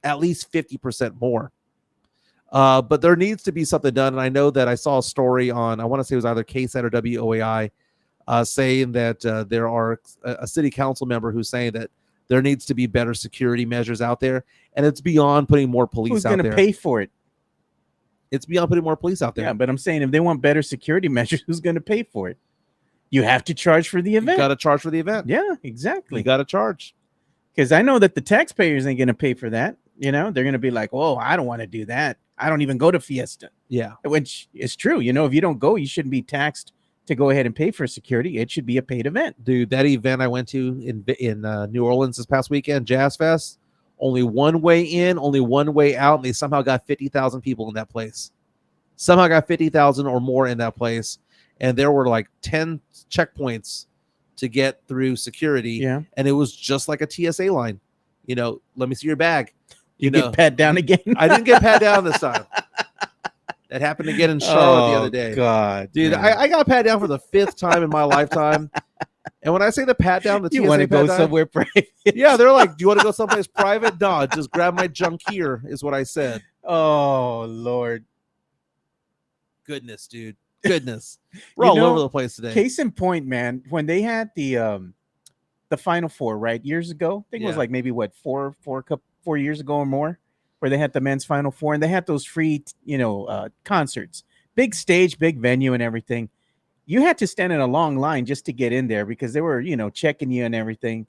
[SPEAKER 2] at least 50% more. But there needs to be something done. And I know that I saw a story on, I want to say it was either KSAT or WOAI, saying that there are a city council member who's saying that there needs to be better security measures out there. And it's beyond putting more police out there.
[SPEAKER 3] Who's going to pay for it?
[SPEAKER 2] It's beyond putting more police out there.
[SPEAKER 3] Yeah, but I'm saying if they want better security measures, who's going to pay for it? You have to charge for the event.
[SPEAKER 2] You got to charge for the event.
[SPEAKER 3] Yeah, exactly.
[SPEAKER 2] You got to charge.
[SPEAKER 3] Because I know that the taxpayers ain't going to pay for that. They're going to be like, oh, I don't want to do that. I don't even go to Fiesta.
[SPEAKER 2] Yeah.
[SPEAKER 3] Which is true. If you don't go, you shouldn't be taxed to go ahead and pay for security. It should be a paid event.
[SPEAKER 2] Dude, that event I went to in New Orleans this past weekend, Jazz Fest, only one way in, only one way out, and they somehow got 50,000 people in that place. Somehow got 50,000 or more in that place, and there were like 10 checkpoints to get through security.
[SPEAKER 3] Yeah.
[SPEAKER 2] And it was just like a TSA line. Let me see your bag.
[SPEAKER 3] You get pat down again?
[SPEAKER 2] I didn't get pat down this time. That happened again in Charlotte the other day.
[SPEAKER 3] God,
[SPEAKER 2] dude, I got pat down for the 5th time in my lifetime. And when I say the pat down, the
[SPEAKER 3] You
[SPEAKER 2] TSA
[SPEAKER 3] want to
[SPEAKER 2] pat
[SPEAKER 3] go
[SPEAKER 2] down,
[SPEAKER 3] somewhere private?
[SPEAKER 2] yeah, they're like, "Do you want to go someplace private?" No, just grab my junk here, is what I said.
[SPEAKER 3] Oh Lord.
[SPEAKER 2] Goodness, dude. Goodness. We're
[SPEAKER 3] You
[SPEAKER 2] all
[SPEAKER 3] know,
[SPEAKER 2] over the place today.
[SPEAKER 3] Case in point, man, when they had the Final Four, right, years ago, I think it was
[SPEAKER 2] Yeah.
[SPEAKER 3] like maybe what 4 years ago or more, where they had the men's Final Four and they had those free, concerts, big stage, big venue, and everything. You had to stand in a long line just to get in there because they were, checking you and everything.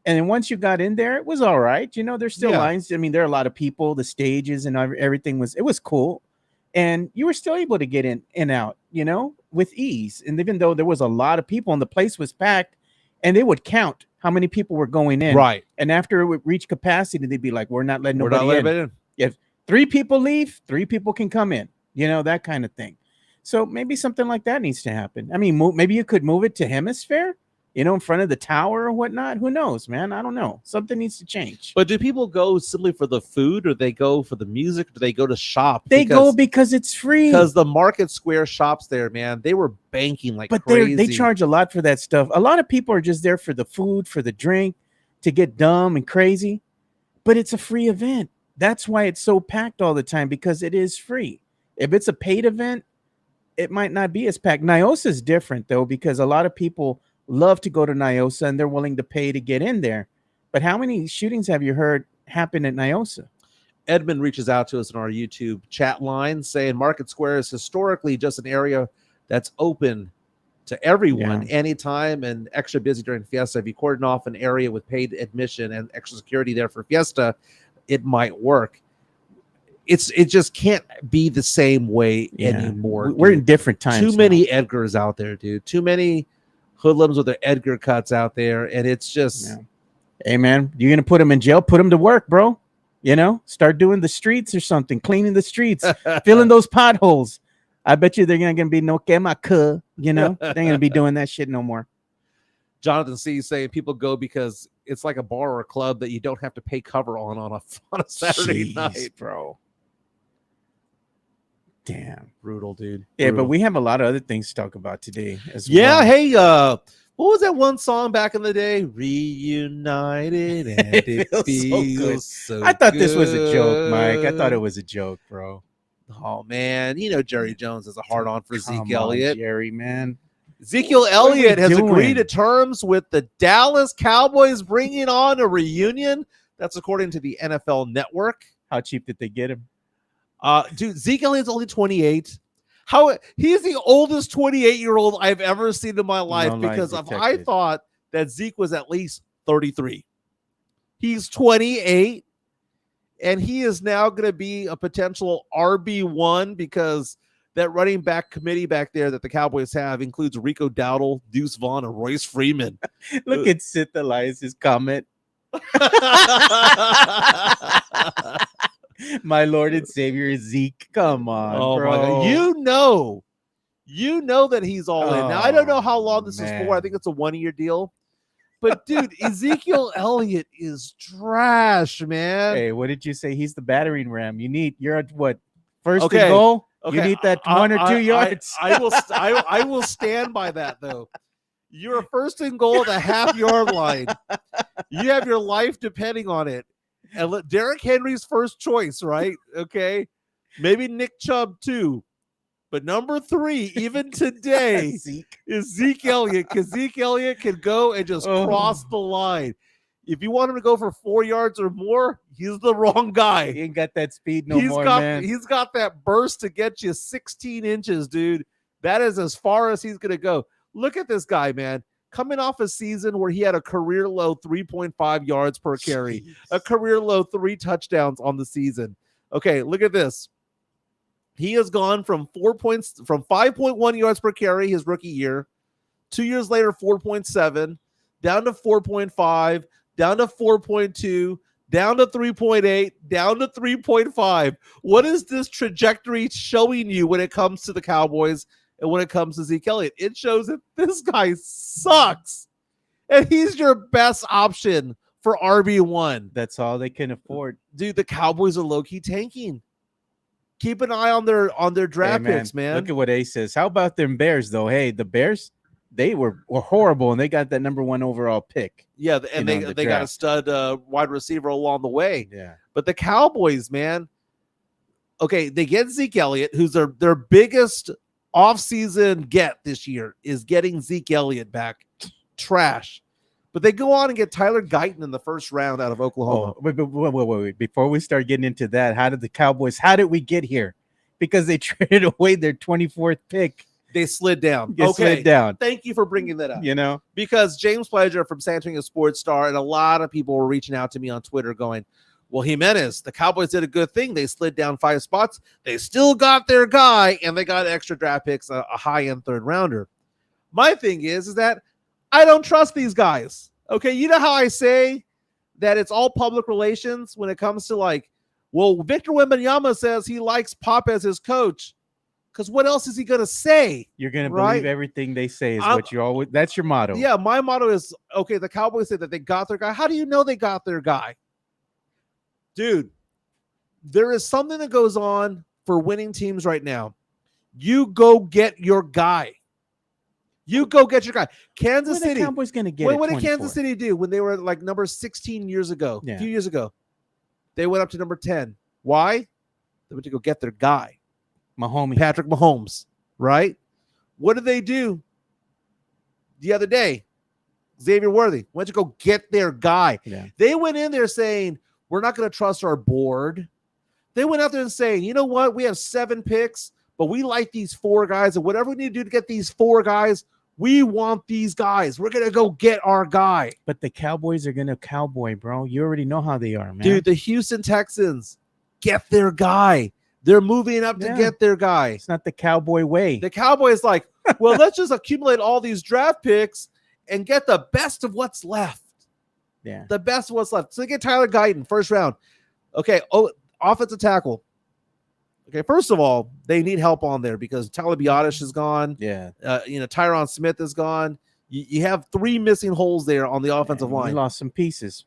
[SPEAKER 3] And then once you got in there, it was all right. There's still
[SPEAKER 2] Yeah.
[SPEAKER 3] lines. I mean, there are a lot of people, the stages and everything was cool. And you were still able to get in and out, with ease. And even though there was a lot of people and the place was packed, and they would count how many people were going in.
[SPEAKER 2] Right.
[SPEAKER 3] And after it would reach capacity, they'd be like, we're not letting
[SPEAKER 2] We're not
[SPEAKER 3] nobody
[SPEAKER 2] letting
[SPEAKER 3] in.
[SPEAKER 2] it in.
[SPEAKER 3] If 3 people leave, 3 people can come in, that kind of thing. So maybe something like that needs to happen. I mean, maybe you could move it to Hemisphere, in front of the tower or whatnot. Who knows, man? I don't know. Something needs to change.
[SPEAKER 2] But do people go simply for the food, or they go for the music? Or do they go to shop?
[SPEAKER 3] They go because it's free.
[SPEAKER 2] Because the Market Square shops there, man, they were banking like crazy.
[SPEAKER 3] They charge a lot for that stuff. A lot of people are just there for the food, for the drink, to get dumb and crazy. But it's a free event. That's why it's so packed all the time, because it is free. If it's a paid event, it might not be as packed. Nyosa is different, though, because a lot of people love to go to Nyosa and they're willing to pay to get in there. But how many shootings have you heard happen at Nyosa?
[SPEAKER 2] Edmund reaches out to us in our YouTube chat line saying Market Square is historically just an area that's open to everyone anytime and extra busy during Fiesta. If you cordon off an area with paid admission and extra security there for Fiesta, it might work. It just can't be the same way anymore.
[SPEAKER 3] We're in different times.
[SPEAKER 2] Too many Edgars out there, dude. Too many hoodlums with their Edgar cuts out there, and it's just
[SPEAKER 3] hey man, you're gonna put them in jail, put them to work, bro. Start doing the streets or something, cleaning the streets, filling those potholes. I bet you they're gonna be no quemaca, they're gonna be doing that shit no more.
[SPEAKER 2] Jonathan C saying people go because it's like a bar or a club that you don't have to pay cover on a Saturday night,
[SPEAKER 3] bro. Damn,
[SPEAKER 2] brutal, dude.
[SPEAKER 3] Yeah, but we have a lot of other things to talk about today as well.
[SPEAKER 2] Yeah, hey, what was that one song back in the day? Reunited, and it feels so good.
[SPEAKER 3] I thought this was a joke, Mike. I thought it was a joke, bro.
[SPEAKER 2] Oh man, Jerry Jones is a hard on for Ezekiel Elliott.
[SPEAKER 3] Jerry, man.
[SPEAKER 2] Ezekiel Elliott has agreed to terms with the Dallas Cowboys, bringing on a reunion. That's according to the NFL Network.
[SPEAKER 3] How cheap did they get him?
[SPEAKER 2] Dude, Zeke Elliott's only 28. He's the oldest 28-year-old I've ever seen in my life, because I thought that Zeke was at least 33. He's 28, and he is now going to be a potential RB1 because that running back committee back there that the Cowboys have includes Rico Dowdle, Deuce Vaughn, and Royce Freeman.
[SPEAKER 3] Look at Sith Elias's comment. My Lord and Savior Zeke. Come on, bro.
[SPEAKER 2] My God. You know that he's all in. Now, I don't know how long this is for. I think it's a 1-year deal. But, dude, Ezekiel Elliott is trash, man.
[SPEAKER 3] Hey, what did you say? He's the battering ram. You're at what? First and goal? Okay. You need that 1 or 2 yards.
[SPEAKER 2] I will stand by that, though. You're first and goal at the half-yard line. You have your life depending on it. And Derrick Henry's first choice, right? Okay. Maybe Nick Chubb too. But number 3, even today, is Zeke Elliott, because Zeke Elliott can go and just cross the line. If you want him to go for 4 yards or more, he's the wrong guy.
[SPEAKER 3] He ain't got that speed more, man.
[SPEAKER 2] He's got that burst to get you 16 inches, dude. That is as far as he's going to go. Look at this guy, man. Coming off a season where he had a career low 3.5 yards per carry, a career low 3 touchdowns on the season. Okay, look at this. He has gone from 5.1 yards per carry his rookie year, 2 years later 4.7, down to 4.5, down to 4.2, down to 3.8, down to 3.5. What is this trajectory showing you when it comes to the Cowboys? And when it comes to Zeke Elliott, it shows that this guy sucks. And he's your best option for RB1.
[SPEAKER 3] That's all they can afford.
[SPEAKER 2] Dude, the Cowboys are low-key tanking. Keep an eye on their draft picks, man.
[SPEAKER 3] Look at what Ace says. How about them Bears, though? Hey, the Bears, they were horrible, and they got that number 1 overall pick.
[SPEAKER 2] Yeah, and
[SPEAKER 3] You know,
[SPEAKER 2] they
[SPEAKER 3] the
[SPEAKER 2] got a
[SPEAKER 3] draft.
[SPEAKER 2] stud wide receiver along the way.
[SPEAKER 3] Yeah.
[SPEAKER 2] But the Cowboys, man, okay, they get Zeke Elliott, who's their biggest offseason get this year is getting Zeke Elliott back. Trash. But they go on and get Tyler Guyton in the first round out of Oklahoma.
[SPEAKER 3] Oh, wait. Before we start getting into that, how did we get here? Because they traded away their 24th pick.
[SPEAKER 2] They slid down.
[SPEAKER 3] They slid down.
[SPEAKER 2] Thank you for bringing that up.
[SPEAKER 3] You know?
[SPEAKER 2] Because James Pleasure from San Antonio Sports Star and a lot of people were reaching out to me on Twitter going, well, Jimenez, the Cowboys did a good thing. They slid down 5 spots. They still got their guy, and they got extra draft picks, a high-end third rounder. My thing is that I don't trust these guys. Okay, you know how I say that it's all public relations when it comes to like, well, Victor Wembanyama says he likes Pop as his coach. Because what else is he going to say?
[SPEAKER 3] You're going to
[SPEAKER 2] right?
[SPEAKER 3] believe everything they say is what you always, that's your motto.
[SPEAKER 2] Yeah, my motto is, okay, the Cowboys say that they got their guy. How do you know they got their guy? Dude, there is something that goes on for winning teams right now. You go get your guy. You go get your guy. Kansas City.
[SPEAKER 3] The Cowboys going to get
[SPEAKER 2] what did Kansas City do when they were like number 16 years ago?
[SPEAKER 3] Yeah.
[SPEAKER 2] A few years ago. They went up to number 10. Why? They went to go get their guy. Patrick Mahomes, right? What did they do the other day? Xavier Worthy went to go get their guy.
[SPEAKER 3] Yeah.
[SPEAKER 2] They went in there saying, we're not going to trust our board. They went out there and saying, you know what? We have 7 picks, but we like these 4 guys, and whatever we need to do to get these 4 guys, we want these guys. We're going to go get our guy.
[SPEAKER 3] But the Cowboys are going to cowboy, bro. You already know how they are, man.
[SPEAKER 2] Dude, the Houston Texans get their guy. They're moving up to get their guy.
[SPEAKER 3] It's not the Cowboy way.
[SPEAKER 2] The Cowboys like, well, let's just accumulate all these draft picks and get the best of what's left.
[SPEAKER 3] Yeah.
[SPEAKER 2] The best of what's left. So they get Tyler Guyton, first round. Okay, offensive tackle. Okay, first of all, they need help on there because Tyler Biotish is gone.
[SPEAKER 3] Yeah.
[SPEAKER 2] Tyron Smith is gone. You have 3 missing holes there on the offensive line.
[SPEAKER 3] You lost some pieces.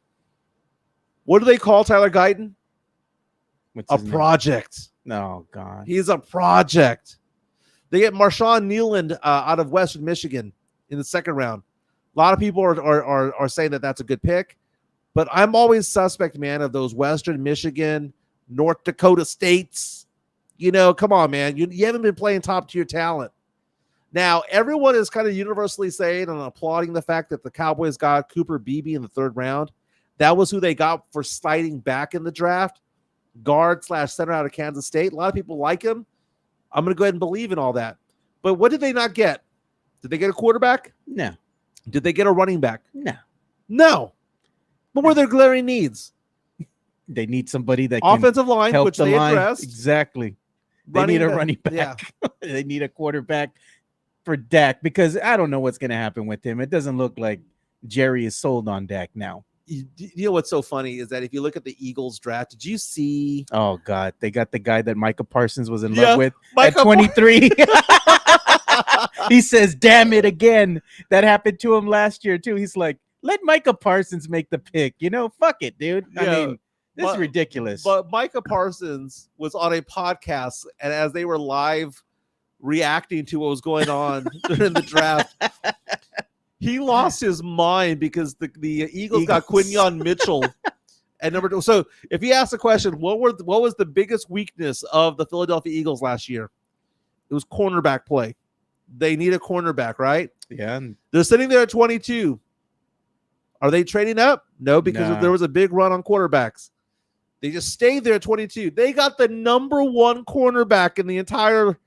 [SPEAKER 2] What do they call Tyler Guyton?
[SPEAKER 3] What's
[SPEAKER 2] A
[SPEAKER 3] his name?
[SPEAKER 2] project.
[SPEAKER 3] Oh, God.
[SPEAKER 2] He's a project. They get Marshawn Neiland out of Western Michigan in the second round. A lot of people are saying that that's a good pick, but I'm always suspect, man, of those Western Michigan, North Dakota states. You know, come on, man. You haven't been playing top tier talent. Now, everyone is kind of universally saying and applauding the fact that the Cowboys got Cooper Beebe in the 3rd round. That was who they got for sliding back in the draft. Guard/center out of Kansas State. A lot of people like him. I'm going to go ahead and believe in all that. But what did they not get? Did they get a quarterback?
[SPEAKER 3] No.
[SPEAKER 2] Did they get a running back?
[SPEAKER 3] No.
[SPEAKER 2] What were their glaring needs?
[SPEAKER 3] They need somebody that
[SPEAKER 2] offensive line,
[SPEAKER 3] help
[SPEAKER 2] which
[SPEAKER 3] the
[SPEAKER 2] they
[SPEAKER 3] line.
[SPEAKER 2] addressed.
[SPEAKER 3] Exactly. They need a running back.
[SPEAKER 2] Yeah.
[SPEAKER 3] They need a quarterback for Dak because I don't know what's going to happen with him. It doesn't look like Jerry is sold on Dak now.
[SPEAKER 2] You know what's so funny is that if you look at the Eagles draft, did you see?
[SPEAKER 3] Oh, God. They got the guy that Micah Parsons was in love with
[SPEAKER 2] Micah
[SPEAKER 3] at 23. He says, damn it again. That happened to him last year, too. He's like, let Micah Parsons make the pick. You know, fuck it, dude. I mean, this is ridiculous.
[SPEAKER 2] But Micah Parsons was on a podcast, and as they were live reacting to what was going on during the draft, he lost his mind because the Eagles got Quinyon Mitchell at number 2. So if you ask the question, what was the biggest weakness of the Philadelphia Eagles last year? It was cornerback play. They need a cornerback, right?
[SPEAKER 3] Yeah.
[SPEAKER 2] They're sitting there at 22. Are they trading up? No, because there was a big run on quarterbacks. They just stayed there at 22. They got the number 1 cornerback in the entire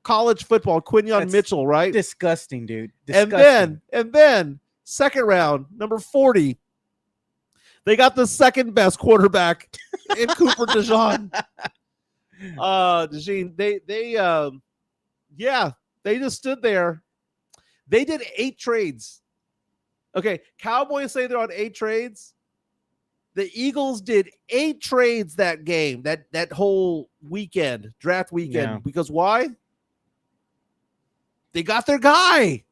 [SPEAKER 2] college football, Quinyon Mitchell, right?
[SPEAKER 3] Disgusting, dude. Disgusting.
[SPEAKER 2] And then second round, number 40, they got the second best quarterback in Cooper DeJean. They just stood there. They did 8 trades. Okay, Cowboys say they're on 8 trades. The Eagles did 8 trades that game, that whole weekend, draft weekend.
[SPEAKER 3] Yeah.
[SPEAKER 2] Because why? They got their guy.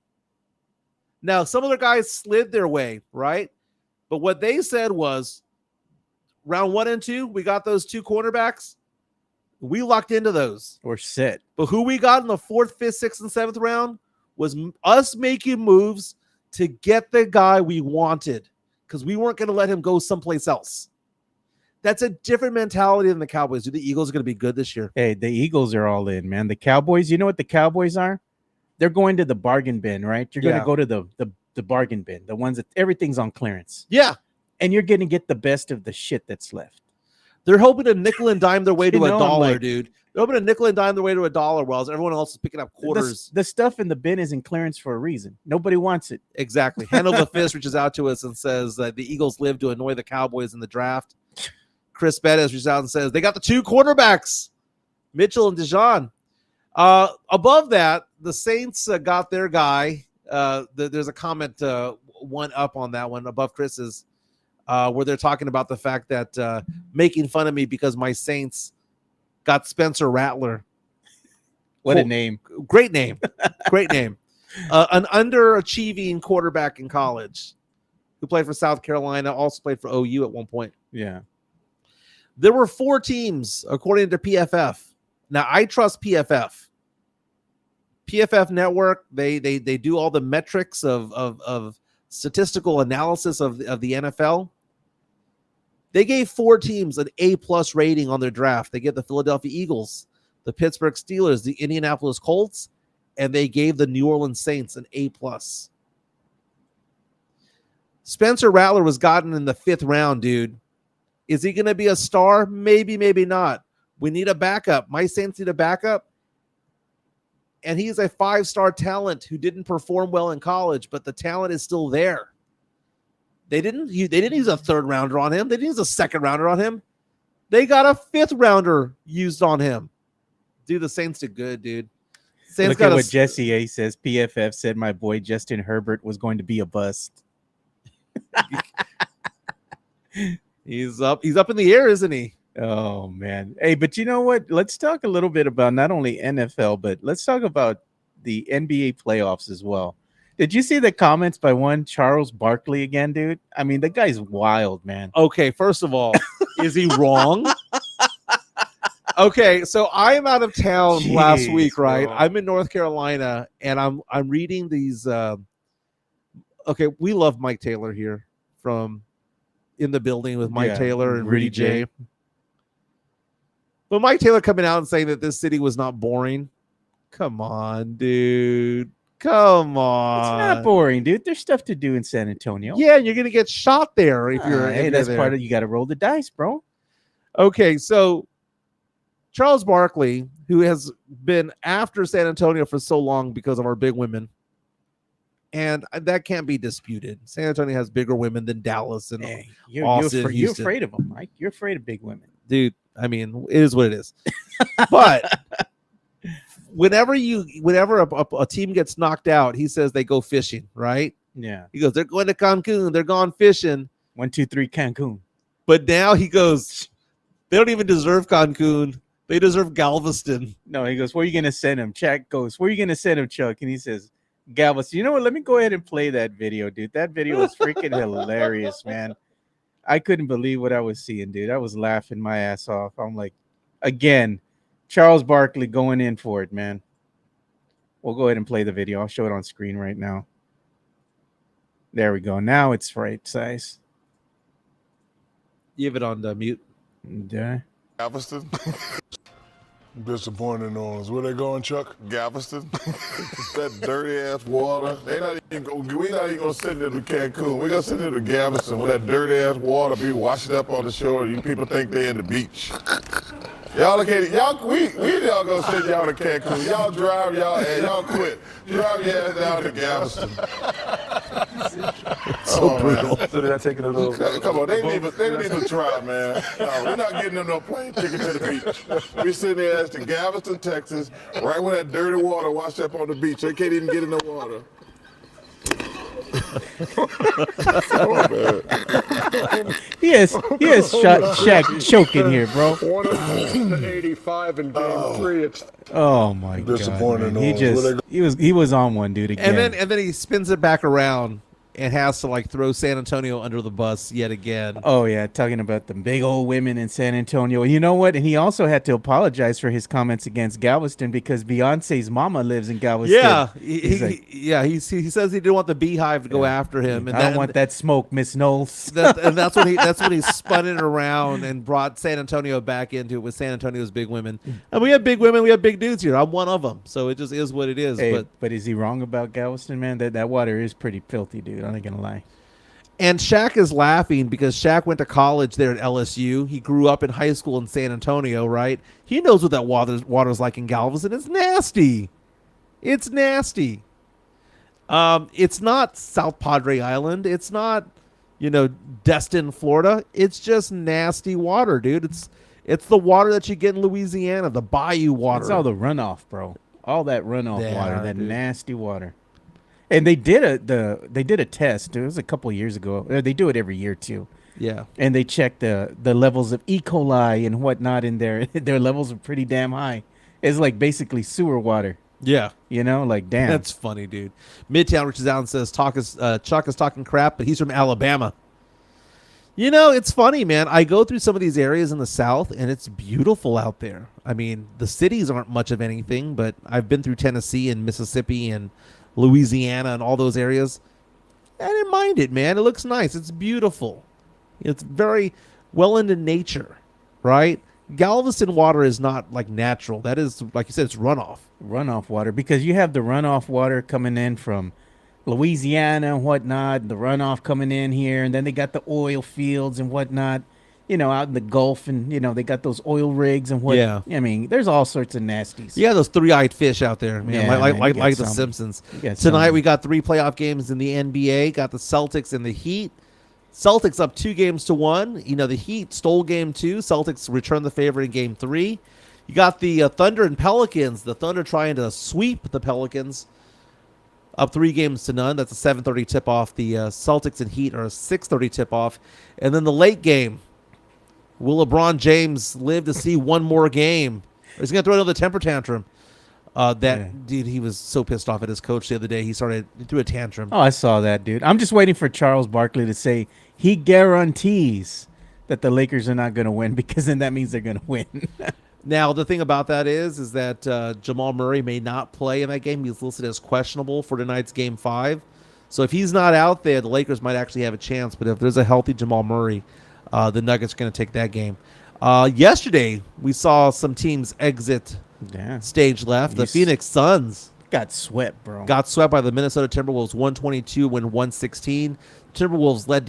[SPEAKER 2] Now, some of their guys slid their way, right? But what they said was, round 1 and 2, we got those 2 cornerbacks. We locked into those.
[SPEAKER 3] We're set.
[SPEAKER 2] But who we got in the 4th, 5th, 6th, and 7th round, was us making moves to get the guy we wanted because we weren't going to let him go someplace else. That's a different mentality than the Cowboys. Do the Eagles are going to be good this year?
[SPEAKER 3] Hey, the Eagles are all in, man. The Cowboys, you know what the Cowboys are? They're going to the bargain bin, right? You're going to go to the bargain bin, the ones that everything's on clearance.
[SPEAKER 2] Yeah.
[SPEAKER 3] And you're going to get the best of the shit that's left.
[SPEAKER 2] They're hoping to nickel and dime their way to $1,
[SPEAKER 3] like,
[SPEAKER 2] dude. They're hoping to nickel and dime their way to $1, while everyone else is picking up quarters.
[SPEAKER 3] The stuff in the bin is in clearance for a reason. Nobody wants it.
[SPEAKER 2] Exactly. Handle the Fist reaches out to us and says the Eagles live to annoy the Cowboys in the draft. Chris Bettis reaches out and says they got the 2 quarterbacks, Mitchell and Dijon. Above that, the Saints got their guy. There's a comment one up on that one above Chris's, where they're talking about the fact that making fun of me because my Saints got Spencer Rattler.
[SPEAKER 3] What a name.
[SPEAKER 2] Great name. Great name. An underachieving quarterback in college who played for South Carolina, also played for OU at one point.
[SPEAKER 3] Yeah.
[SPEAKER 2] There were 4 teams, according to PFF. Now, I trust PFF. PFF Network, they do all the metrics of statistical analysis of the NFL. They gave 4 teams an A+ rating on their draft. They gave the Philadelphia Eagles, the Pittsburgh Steelers, the Indianapolis Colts, and they gave the New Orleans Saints an A+. Spencer Rattler was gotten in the 5th round, dude. Is he going to be a star? Maybe, maybe not. We need a backup. My Saints need a backup. And he's a 5-star talent who didn't perform well in college, but the talent is still there. They didn't use a 3rd rounder on him. They didn't use a 2nd rounder on him. They got a 5th rounder used on him. Dude, the Saints did good, dude. Saints
[SPEAKER 3] Look at what Jesse A says. PFF said my boy Justin Herbert was going to be a bust.
[SPEAKER 2] He's up in the air, isn't he?
[SPEAKER 3] Oh, man. Hey, but you know what? Let's talk a little bit about not only NFL, but let's talk about the NBA playoffs as well. Did you see the comments by one Charles Barkley again, dude? I mean, the guy's wild, man.
[SPEAKER 2] Okay, first of all, is he wrong? Okay, so I'm out of town last week, right? Bro. I'm in North Carolina, and I'm reading these. Okay, we love Mike Taylor here from In the Building with Mike Taylor and Rudy J. But Mike Taylor coming out and saying that this city was not boring. Come on, dude. Come on.
[SPEAKER 3] It's not boring, dude. There's stuff to do in San Antonio.
[SPEAKER 2] Yeah, you're gonna get shot there if you're.
[SPEAKER 3] Hey, that's part of you. Got to roll the dice, bro.
[SPEAKER 2] Okay, so Charles Barkley, who has been after San Antonio for so long because of our big women, and that can't be disputed. San Antonio has bigger women than Dallas and Austin.
[SPEAKER 3] You're afraid of them, Mike. You're afraid of big women,
[SPEAKER 2] dude. I mean, it is what it is. But whenever a team gets knocked out, he says they go fishing, right?
[SPEAKER 3] Yeah.
[SPEAKER 2] He goes, they're going to Cancun. They're gone fishing.
[SPEAKER 3] 1, 2, 3, Cancun.
[SPEAKER 2] But now he goes, they don't even deserve Cancun. They deserve Galveston.
[SPEAKER 3] No, he goes, where are you going to send him? Chuck goes, where are you going to send him, Chuck? And he says, Galveston. You know what? Let me go ahead and play that video, dude. That video was freaking hilarious, man. I couldn't believe what I was seeing, dude. I was laughing my ass off. I'm like, again, Charles Barkley going in for it, man. We'll go ahead and play the video. I'll show it on screen right now. There we go. Now it's right size.
[SPEAKER 2] You have it on the mute.
[SPEAKER 3] Yeah.
[SPEAKER 7] Galveston. Disappointed in New Orleans. Where they going, Chuck? Galveston. That dirty ass water. We're not even gonna send it to Cancun. We're gonna send it to Galveston with that dirty ass water be washing up on the shore. You people think they in the beach. Y'all we gonna send y'all to Cancun. Y'all drive y'all quit. Drive your ass down to Galveston.
[SPEAKER 2] So brutal.
[SPEAKER 7] So they're taking a little. Come on, they need to try, man. No, we're not getting them no plane ticket to the beach. We send their ass to Galveston, Texas, right where that dirty water washed up on the beach. They can't even get in the water.
[SPEAKER 3] He has Shaq choking here, bro.
[SPEAKER 8] 185 in game 3. It's
[SPEAKER 3] my God.
[SPEAKER 7] Disappointing.
[SPEAKER 3] Man. He was on one, dude. Again.
[SPEAKER 2] And then he spins it back around and has to like throw San Antonio under the bus yet again.
[SPEAKER 3] Oh yeah, talking about the big old women in San Antonio. You know what? And he also had to apologize for his comments against Galveston because Beyonce's mama lives in Galveston.
[SPEAKER 2] Yeah,
[SPEAKER 3] He's
[SPEAKER 2] he says he didn't want the Beehive to go after him, and
[SPEAKER 3] I don't want that smoke, Miss Knowles.
[SPEAKER 2] and that's when he spun it around and brought San Antonio back into it with San Antonio's big women. And we have big women, we have big dudes here. I'm one of them, so it just is what it is.
[SPEAKER 3] Hey, but is he wrong about Galveston, man? That water is pretty filthy, dude. I'm not gonna lie.
[SPEAKER 2] And Shaq is laughing because Shaq went to college there at LSU. He grew up in high school in San Antonio, right? He knows what that water's like in Galveston. It's nasty. It's nasty. It's not South Padre Island. It's not, Destin, Florida. It's just nasty water, dude. It's the water that you get in Louisiana, the bayou water.
[SPEAKER 3] It's all the runoff, bro. All that runoff water, that
[SPEAKER 2] dude.
[SPEAKER 3] nasty water. And they did a test. It was a couple years ago. They do it every year too.
[SPEAKER 2] Yeah.
[SPEAKER 3] And they checked the levels of E. coli and whatnot in there. Their levels are pretty damn high. It's like basically sewer water.
[SPEAKER 2] Yeah.
[SPEAKER 3] Like damn.
[SPEAKER 2] That's funny, dude. Midtown reaches out and says, Chuck is talking crap, but he's from Alabama. It's funny, man. I go through some of these areas in the South, and it's beautiful out there. I mean, the cities aren't much of anything, but I've been through Tennessee and Mississippi and Louisiana and all those areas. I didn't mind it, man. It looks nice. It's beautiful. It's very well into nature, right? Galveston water is not like natural. That is, like you said, it's runoff.
[SPEAKER 3] Runoff water, because you have the runoff water coming in from Louisiana and whatnot, the runoff coming in here, and then they got the oil fields and whatnot, out in the Gulf, and they got those oil rigs and what.
[SPEAKER 2] Yeah.
[SPEAKER 3] I mean, there's all sorts of nasties.
[SPEAKER 2] Yeah, those three-eyed fish out there, man.
[SPEAKER 3] Yeah,
[SPEAKER 2] like the
[SPEAKER 3] some.
[SPEAKER 2] Simpsons.
[SPEAKER 3] Tonight
[SPEAKER 2] Tonight we got 3 playoff games in the NBA. Got the Celtics and the Heat. Celtics up 2-1. The Heat stole game 2. Celtics returned the favor in game 3. You got the Thunder and Pelicans. The Thunder trying to sweep the Pelicans up 3-0. That's a 7:30 tip-off. The Celtics and Heat are a 6:30 tip-off. And then the late game. Will LeBron James live to see one more game? Or is he going to throw another temper tantrum? Dude, he was so pissed off at his coach the other day. He threw a tantrum.
[SPEAKER 3] Oh, I saw that, dude. I'm just waiting for Charles Barkley to say he guarantees that the Lakers are not going to win, because then that means they're going to win.
[SPEAKER 2] Now, the thing about that is that Jamal Murray may not play in that game. He's listed as questionable for tonight's Game 5. So if he's not out there, the Lakers might actually have a chance. But if there's a healthy Jamal Murray, the Nuggets are going to take that game. Yesterday, we saw some teams exit stage left. The Phoenix Suns
[SPEAKER 3] got swept, bro.
[SPEAKER 2] Got swept by the Minnesota Timberwolves 122-116. Timberwolves led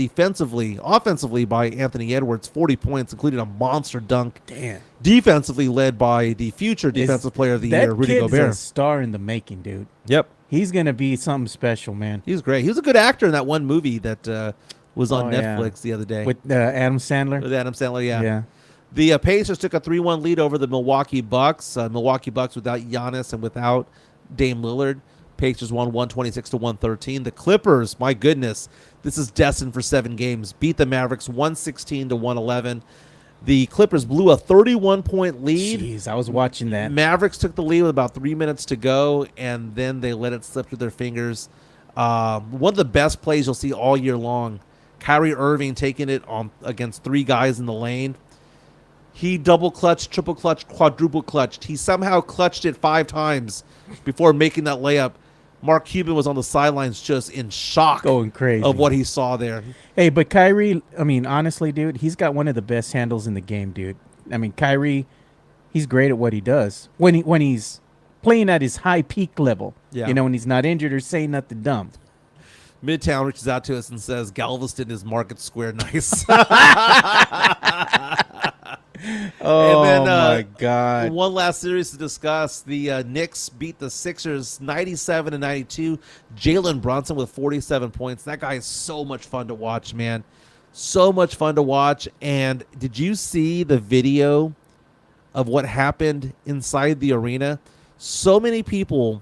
[SPEAKER 2] offensively by Anthony Edwards, 40 points, including a monster dunk.
[SPEAKER 3] Damn.
[SPEAKER 2] Defensively led by the future defensive player of the year, Rudy Gobert.
[SPEAKER 3] That kid's a star in the making, dude.
[SPEAKER 2] Yep.
[SPEAKER 3] He's going to be something special, man.
[SPEAKER 2] He's great. He was a good actor in that one movie that was on Netflix the other day.
[SPEAKER 3] With Adam Sandler?
[SPEAKER 2] With Adam Sandler, yeah.
[SPEAKER 3] Yeah.
[SPEAKER 2] The Pacers took a 3-1 lead over the Milwaukee Bucks. Milwaukee Bucks without Giannis and without Dame Lillard. Pacers won 126-113. The Clippers, my goodness, this is destined for 7 games. Beat the Mavericks 116-111. The Clippers blew a 31-point lead.
[SPEAKER 3] Jeez, I was watching that.
[SPEAKER 2] Mavericks took the lead with about 3 minutes to go, and then they let it slip through their fingers. One of the best plays you'll see all year long. Kyrie Irving taking it on against 3 guys in the lane. He double clutched, triple clutched, quadruple clutched. He somehow clutched it 5 times before making that layup. Mark Cuban was on the sidelines just in shock,
[SPEAKER 3] going crazy
[SPEAKER 2] of what he saw there.
[SPEAKER 3] Hey, but Kyrie, I mean, honestly, dude, he's got one of the best handles in the game, dude. I mean, Kyrie, he's great at what he does when he's playing at his high peak level.
[SPEAKER 2] Yeah.
[SPEAKER 3] When he's not injured or saying nothing dumb.
[SPEAKER 2] Midtown reaches out to us and says, Galveston is Market Square nice.
[SPEAKER 3] Oh,
[SPEAKER 2] and then,
[SPEAKER 3] my God.
[SPEAKER 2] One last series to discuss. The Knicks beat the Sixers 97-92. Jalen Brunson with 47 points. That guy is so much fun to watch, man. So much fun to watch. And did you see the video of what happened inside the arena? So many people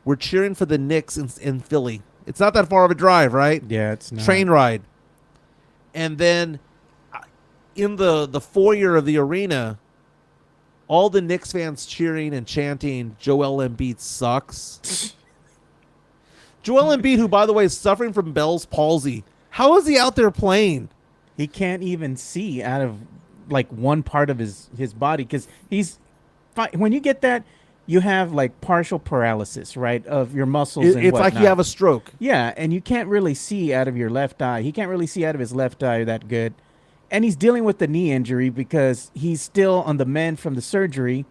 [SPEAKER 2] were cheering for the Knicks in Philly. It's not that far of a drive, right?
[SPEAKER 3] Yeah, it's not.
[SPEAKER 2] Train ride. And then in the foyer of the arena, all the Knicks fans cheering and chanting, Joel Embiid sucks. Joel Embiid, who by the way is suffering from Bell's palsy, how is he out there playing?
[SPEAKER 3] He can't even see out of like one part of his body because when you get that, you have like partial paralysis, right, of your muscles.
[SPEAKER 2] It's like you have a stroke.
[SPEAKER 3] Yeah, and you can't really see out of your left eye. He can't really see out of his left eye that good. And he's dealing with the knee injury because he's still on the mend from the surgery.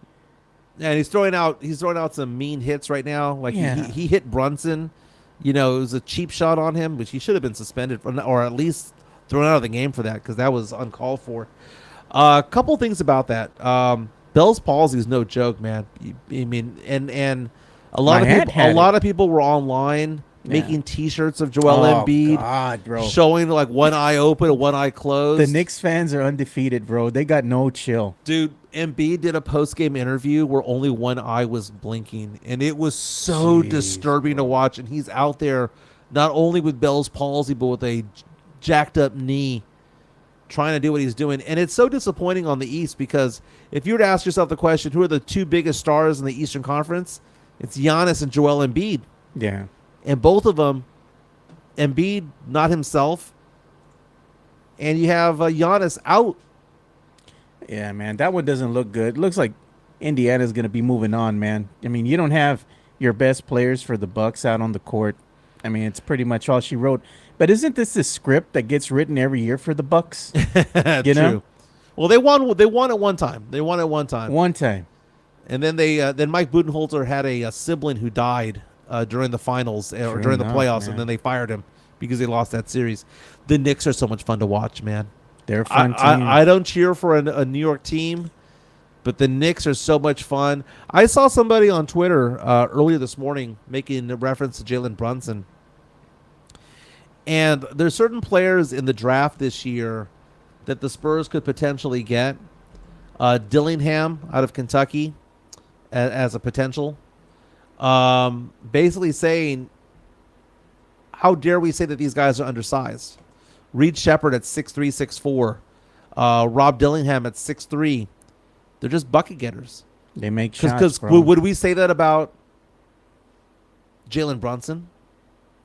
[SPEAKER 2] And he's throwing out some mean hits right now. Like he hit Brunson. You know, it was a cheap shot on him, which he should have been suspended or at least thrown out of the game for that because that was uncalled for. A couple things about that. Bell's palsy is no joke, man. I mean, and a lot of people were online making T-shirts of Joel Embiid,
[SPEAKER 3] God, bro,
[SPEAKER 2] showing like one eye open and one eye closed.
[SPEAKER 3] The Knicks fans are undefeated, bro. They got no chill.
[SPEAKER 2] Dude, Embiid did a post-game interview where only one eye was blinking, and it was so disturbing to watch. And he's out there not only with Bell's palsy, but with a jacked up knee, trying to do what he's doing. And it's so disappointing on the East because if you were to ask yourself the question, who are the two biggest stars in the Eastern Conference? It's Giannis and Joel Embiid.
[SPEAKER 3] Yeah.
[SPEAKER 2] And both of them, Embiid not himself, and you have Giannis out.
[SPEAKER 3] Yeah, man, that one doesn't look good. It looks like Indiana's going to be moving on, man. I mean, you don't have your best players for the Bucks out on the court. I mean, it's pretty much all she wrote. But isn't this the script that gets written every year for the Bucks? You know?
[SPEAKER 2] Well, they won at one time.
[SPEAKER 3] One time.
[SPEAKER 2] And then then Mike Budenholzer had a sibling who died during the finals or during the playoffs, man. And then they fired him because they lost that series. The Knicks are so much fun to watch, man.
[SPEAKER 3] They're a fun team.
[SPEAKER 2] I don't cheer for a New York team, but the Knicks are so much fun. I saw somebody on Twitter earlier this morning making a reference to Jalen Brunson. And there's certain players in the draft this year that the Spurs could potentially get. Dillingham out of Kentucky as a potential. Basically saying, how dare we say that these guys are undersized? Reed Shepherd at 6'3", 6'4". Rob Dillingham at 6'3". They're just bucket getters.
[SPEAKER 3] They make shots,
[SPEAKER 2] bro. Would we say that about Jalen Brunson?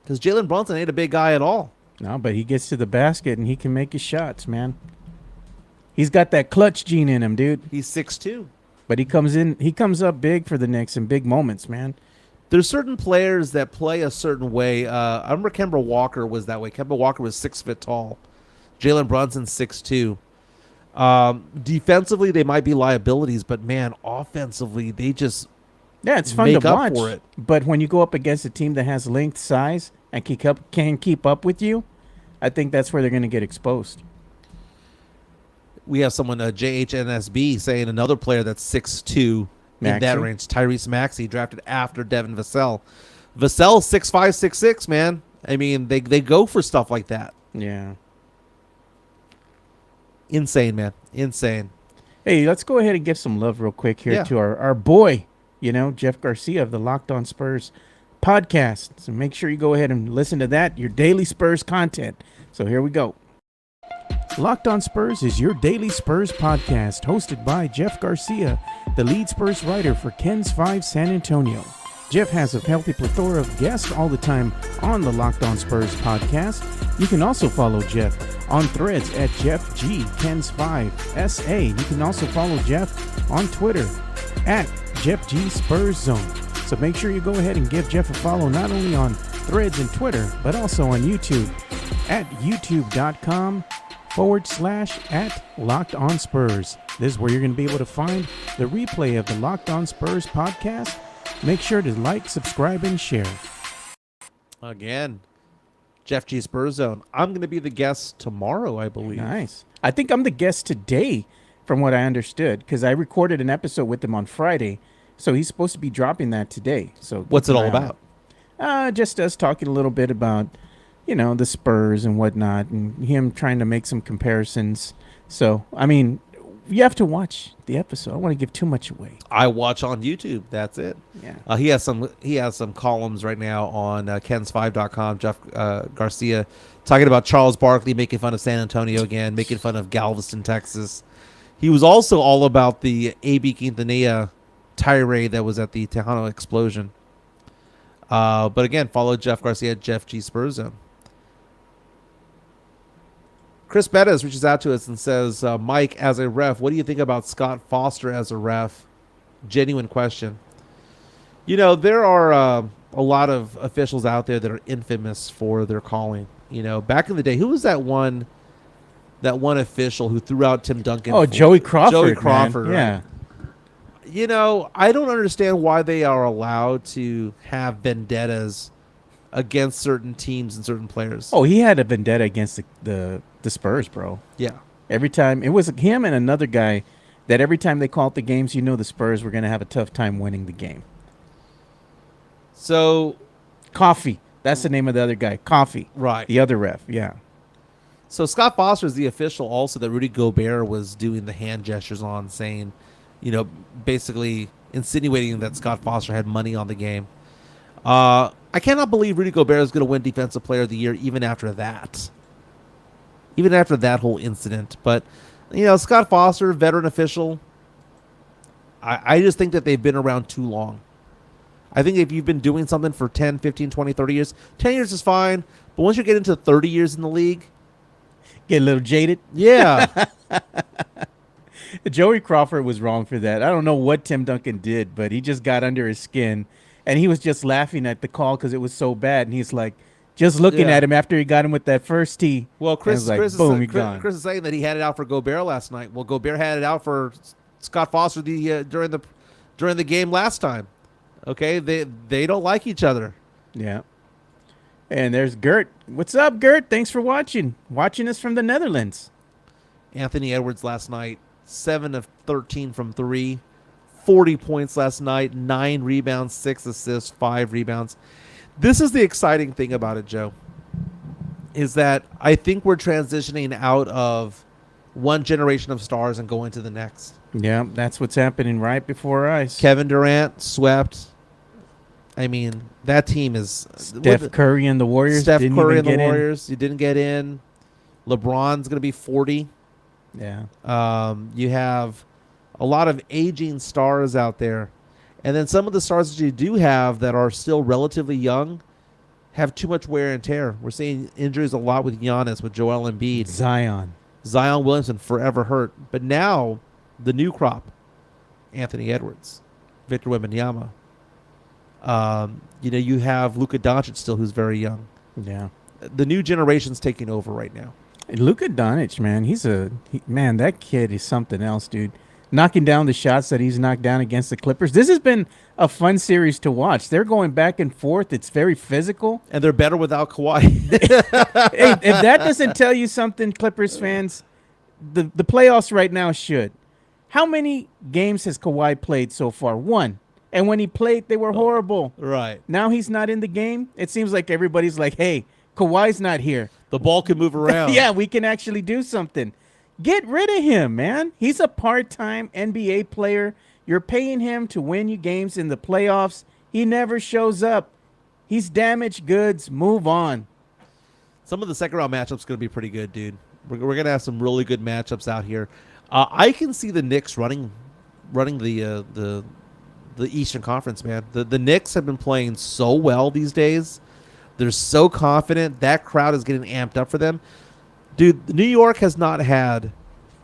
[SPEAKER 2] Because Jalen Brunson ain't a big guy at all.
[SPEAKER 3] No, but he gets to the basket and he can make his shots, man. He's got that clutch gene in him, dude.
[SPEAKER 2] He's 6'2".
[SPEAKER 3] But he comes up big for the Knicks in big moments, man.
[SPEAKER 2] There's certain players that play a certain way. I remember Kemba Walker was that way. Kemba Walker was 6 foot tall. Jalen Brunson 6'2". Defensively, they might be liabilities, but man, offensively, they just
[SPEAKER 3] it's fun to watch.
[SPEAKER 2] For it.
[SPEAKER 3] But when you go up against a team that has length, size, and can keep up with you, I think that's where they're going to get exposed.
[SPEAKER 2] We have someone, JHNSB, saying another player that's 6'2", in that range, Tyrese Maxey, drafted after Devin Vassell. Vassell 6'5", 6'6", man. I mean, they go for stuff like that.
[SPEAKER 3] Yeah.
[SPEAKER 2] Insane, man. Insane.
[SPEAKER 3] Hey, let's go ahead and give some love real quick here to our boy, Jeff Garcia of the Locked On Spurs podcast. So make sure you go ahead and listen to that, your daily Spurs content. So here we go. Locked On Spurs is your daily Spurs podcast, hosted by Jeff Garcia, the lead Spurs writer for Ken's 5 San Antonio. Jeff has a healthy plethora of guests all the time on the Locked On Spurs podcast. You can also follow Jeff on Threads at Jeff G Ken's 5 SA. You can also follow Jeff on Twitter at Jeff G Spurs Zone. So make sure you go ahead and give Jeff a follow not only on Threads and Twitter, but also on YouTube at youtube.com/@Locked On Spurs. This is where you're going to be able to find the replay of the Locked On Spurs podcast. Make sure to like, subscribe, and share.
[SPEAKER 2] Again, Jeff G Spurs Zone. I'm going to be the guest tomorrow, I believe.
[SPEAKER 3] Nice. I think I'm the guest today, from what I understood, because I recorded an episode with him on Friday, so he's supposed to be dropping that today. So
[SPEAKER 2] what's it all about?
[SPEAKER 3] Just us talking a little bit about, the Spurs and whatnot, and him trying to make some comparisons. So, I mean, you have to watch the episode. I don't want to give too much away.
[SPEAKER 2] I watch on YouTube. That's it.
[SPEAKER 3] Yeah.
[SPEAKER 2] He has some columns right now on Kens5.com. Jeff Garcia talking about Charles Barkley making fun of San Antonio again, making fun of Galveston, Texas. He was also all about the A.B. Quintanilla tirade that was at the Tejano Explosion. But again, follow Jeff Garcia at Jeff G Spurs Zone. Chris Bettis reaches out to us and says, Mike, as a ref, what do you think about Scott Foster as a ref? Genuine question. There are a lot of officials out there that are infamous for their calling. Back in the day, who was that one official who threw out Tim Duncan?
[SPEAKER 3] Oh, Joey Crawford.
[SPEAKER 2] Joey Crawford,
[SPEAKER 3] man.
[SPEAKER 2] Yeah. I don't understand why they are allowed to have vendettas against certain teams and certain players.
[SPEAKER 3] Oh, he had a vendetta against the Spurs, bro.
[SPEAKER 2] Yeah.
[SPEAKER 3] Every time it was him and another guy that every time they called the games, the Spurs were going to have a tough time winning the game.
[SPEAKER 2] So,
[SPEAKER 3] Coffee. That's the name of the other guy. Coffee.
[SPEAKER 2] Right.
[SPEAKER 3] The other ref. Yeah.
[SPEAKER 2] So Scott Foster is the official also that Rudy Gobert was doing the hand gestures on, saying, basically insinuating that Scott Foster had money on the game. I cannot believe Rudy Gobert is going to win Defensive Player of the Year even after that. Even after that whole incident. But, Scott Foster, veteran official, I just think that they've been around too long. I think if you've been doing something for 10, 15, 20, 30 years, 10 years is fine. But once you get into 30 years in the league,
[SPEAKER 3] get a little jaded.
[SPEAKER 2] Yeah.
[SPEAKER 3] Joey Crawford was wrong for that. I don't know what Tim Duncan did, but he just got under his skin. And he was just laughing at the call because it was so bad. And he's like, just looking at him after he got him with that first tee.
[SPEAKER 2] Well, Chris is saying that he had it out for Gobert last night. Well, Gobert had it out for Scott Foster during the game last time. Okay, they don't like each other.
[SPEAKER 3] Yeah. And there's Gert. What's up, Gert? Thanks for watching us from the Netherlands.
[SPEAKER 2] Anthony Edwards last night, 7 of 13 from 3, 40 points last night, 9 rebounds, 6 assists, 5 rebounds. This is the exciting thing about it, Joe, is that I think we're transitioning out of one generation of stars and going to the next.
[SPEAKER 3] Yeah, that's what's happening right before our eyes.
[SPEAKER 2] Kevin Durant swept. I mean, that team is...
[SPEAKER 3] Steph Curry and the Warriors.
[SPEAKER 2] Steph Curry and the Warriors. You didn't get in. LeBron's going to be 40.
[SPEAKER 3] Yeah.
[SPEAKER 2] You have a lot of aging stars out there. And then some of the stars that you do have that are still relatively young have too much wear and tear. We're seeing injuries a lot with Giannis, with Joel Embiid.
[SPEAKER 3] Zion
[SPEAKER 2] Williamson, forever hurt. But now, the new crop, Anthony Edwards, Victor Wembanyama. You have Luka Doncic still, who's very young.
[SPEAKER 3] Yeah.
[SPEAKER 2] The new generation's taking over right now.
[SPEAKER 3] Luka Doncic, man, that kid is something else, dude. Knocking down the shots that he's knocked down against the Clippers. This has been a fun series to watch. They're going back and forth. It's very physical.
[SPEAKER 2] And they're better without Kawhi.
[SPEAKER 3] Hey, if that doesn't tell you something, Clippers fans, the playoffs right now should. How many games has Kawhi played so far? 1. And when he played, they were horrible.
[SPEAKER 2] Right.
[SPEAKER 3] Now he's not in the game. It seems like everybody's like, hey, Kawhi's not here.
[SPEAKER 2] The ball can move around.
[SPEAKER 3] Yeah, we can actually do something. Get rid of him, man. He's a part-time NBA player. You're paying him to win you games in the playoffs. He never shows up. He's damaged goods. Move on.
[SPEAKER 2] Some of the second-round matchups going to be pretty good, dude. We're going to have some really good matchups out here. I can see the Knicks running the Eastern Conference, man. The Knicks have been playing so well these days. They're so confident. That crowd is getting amped up for them. Dude, New York has not had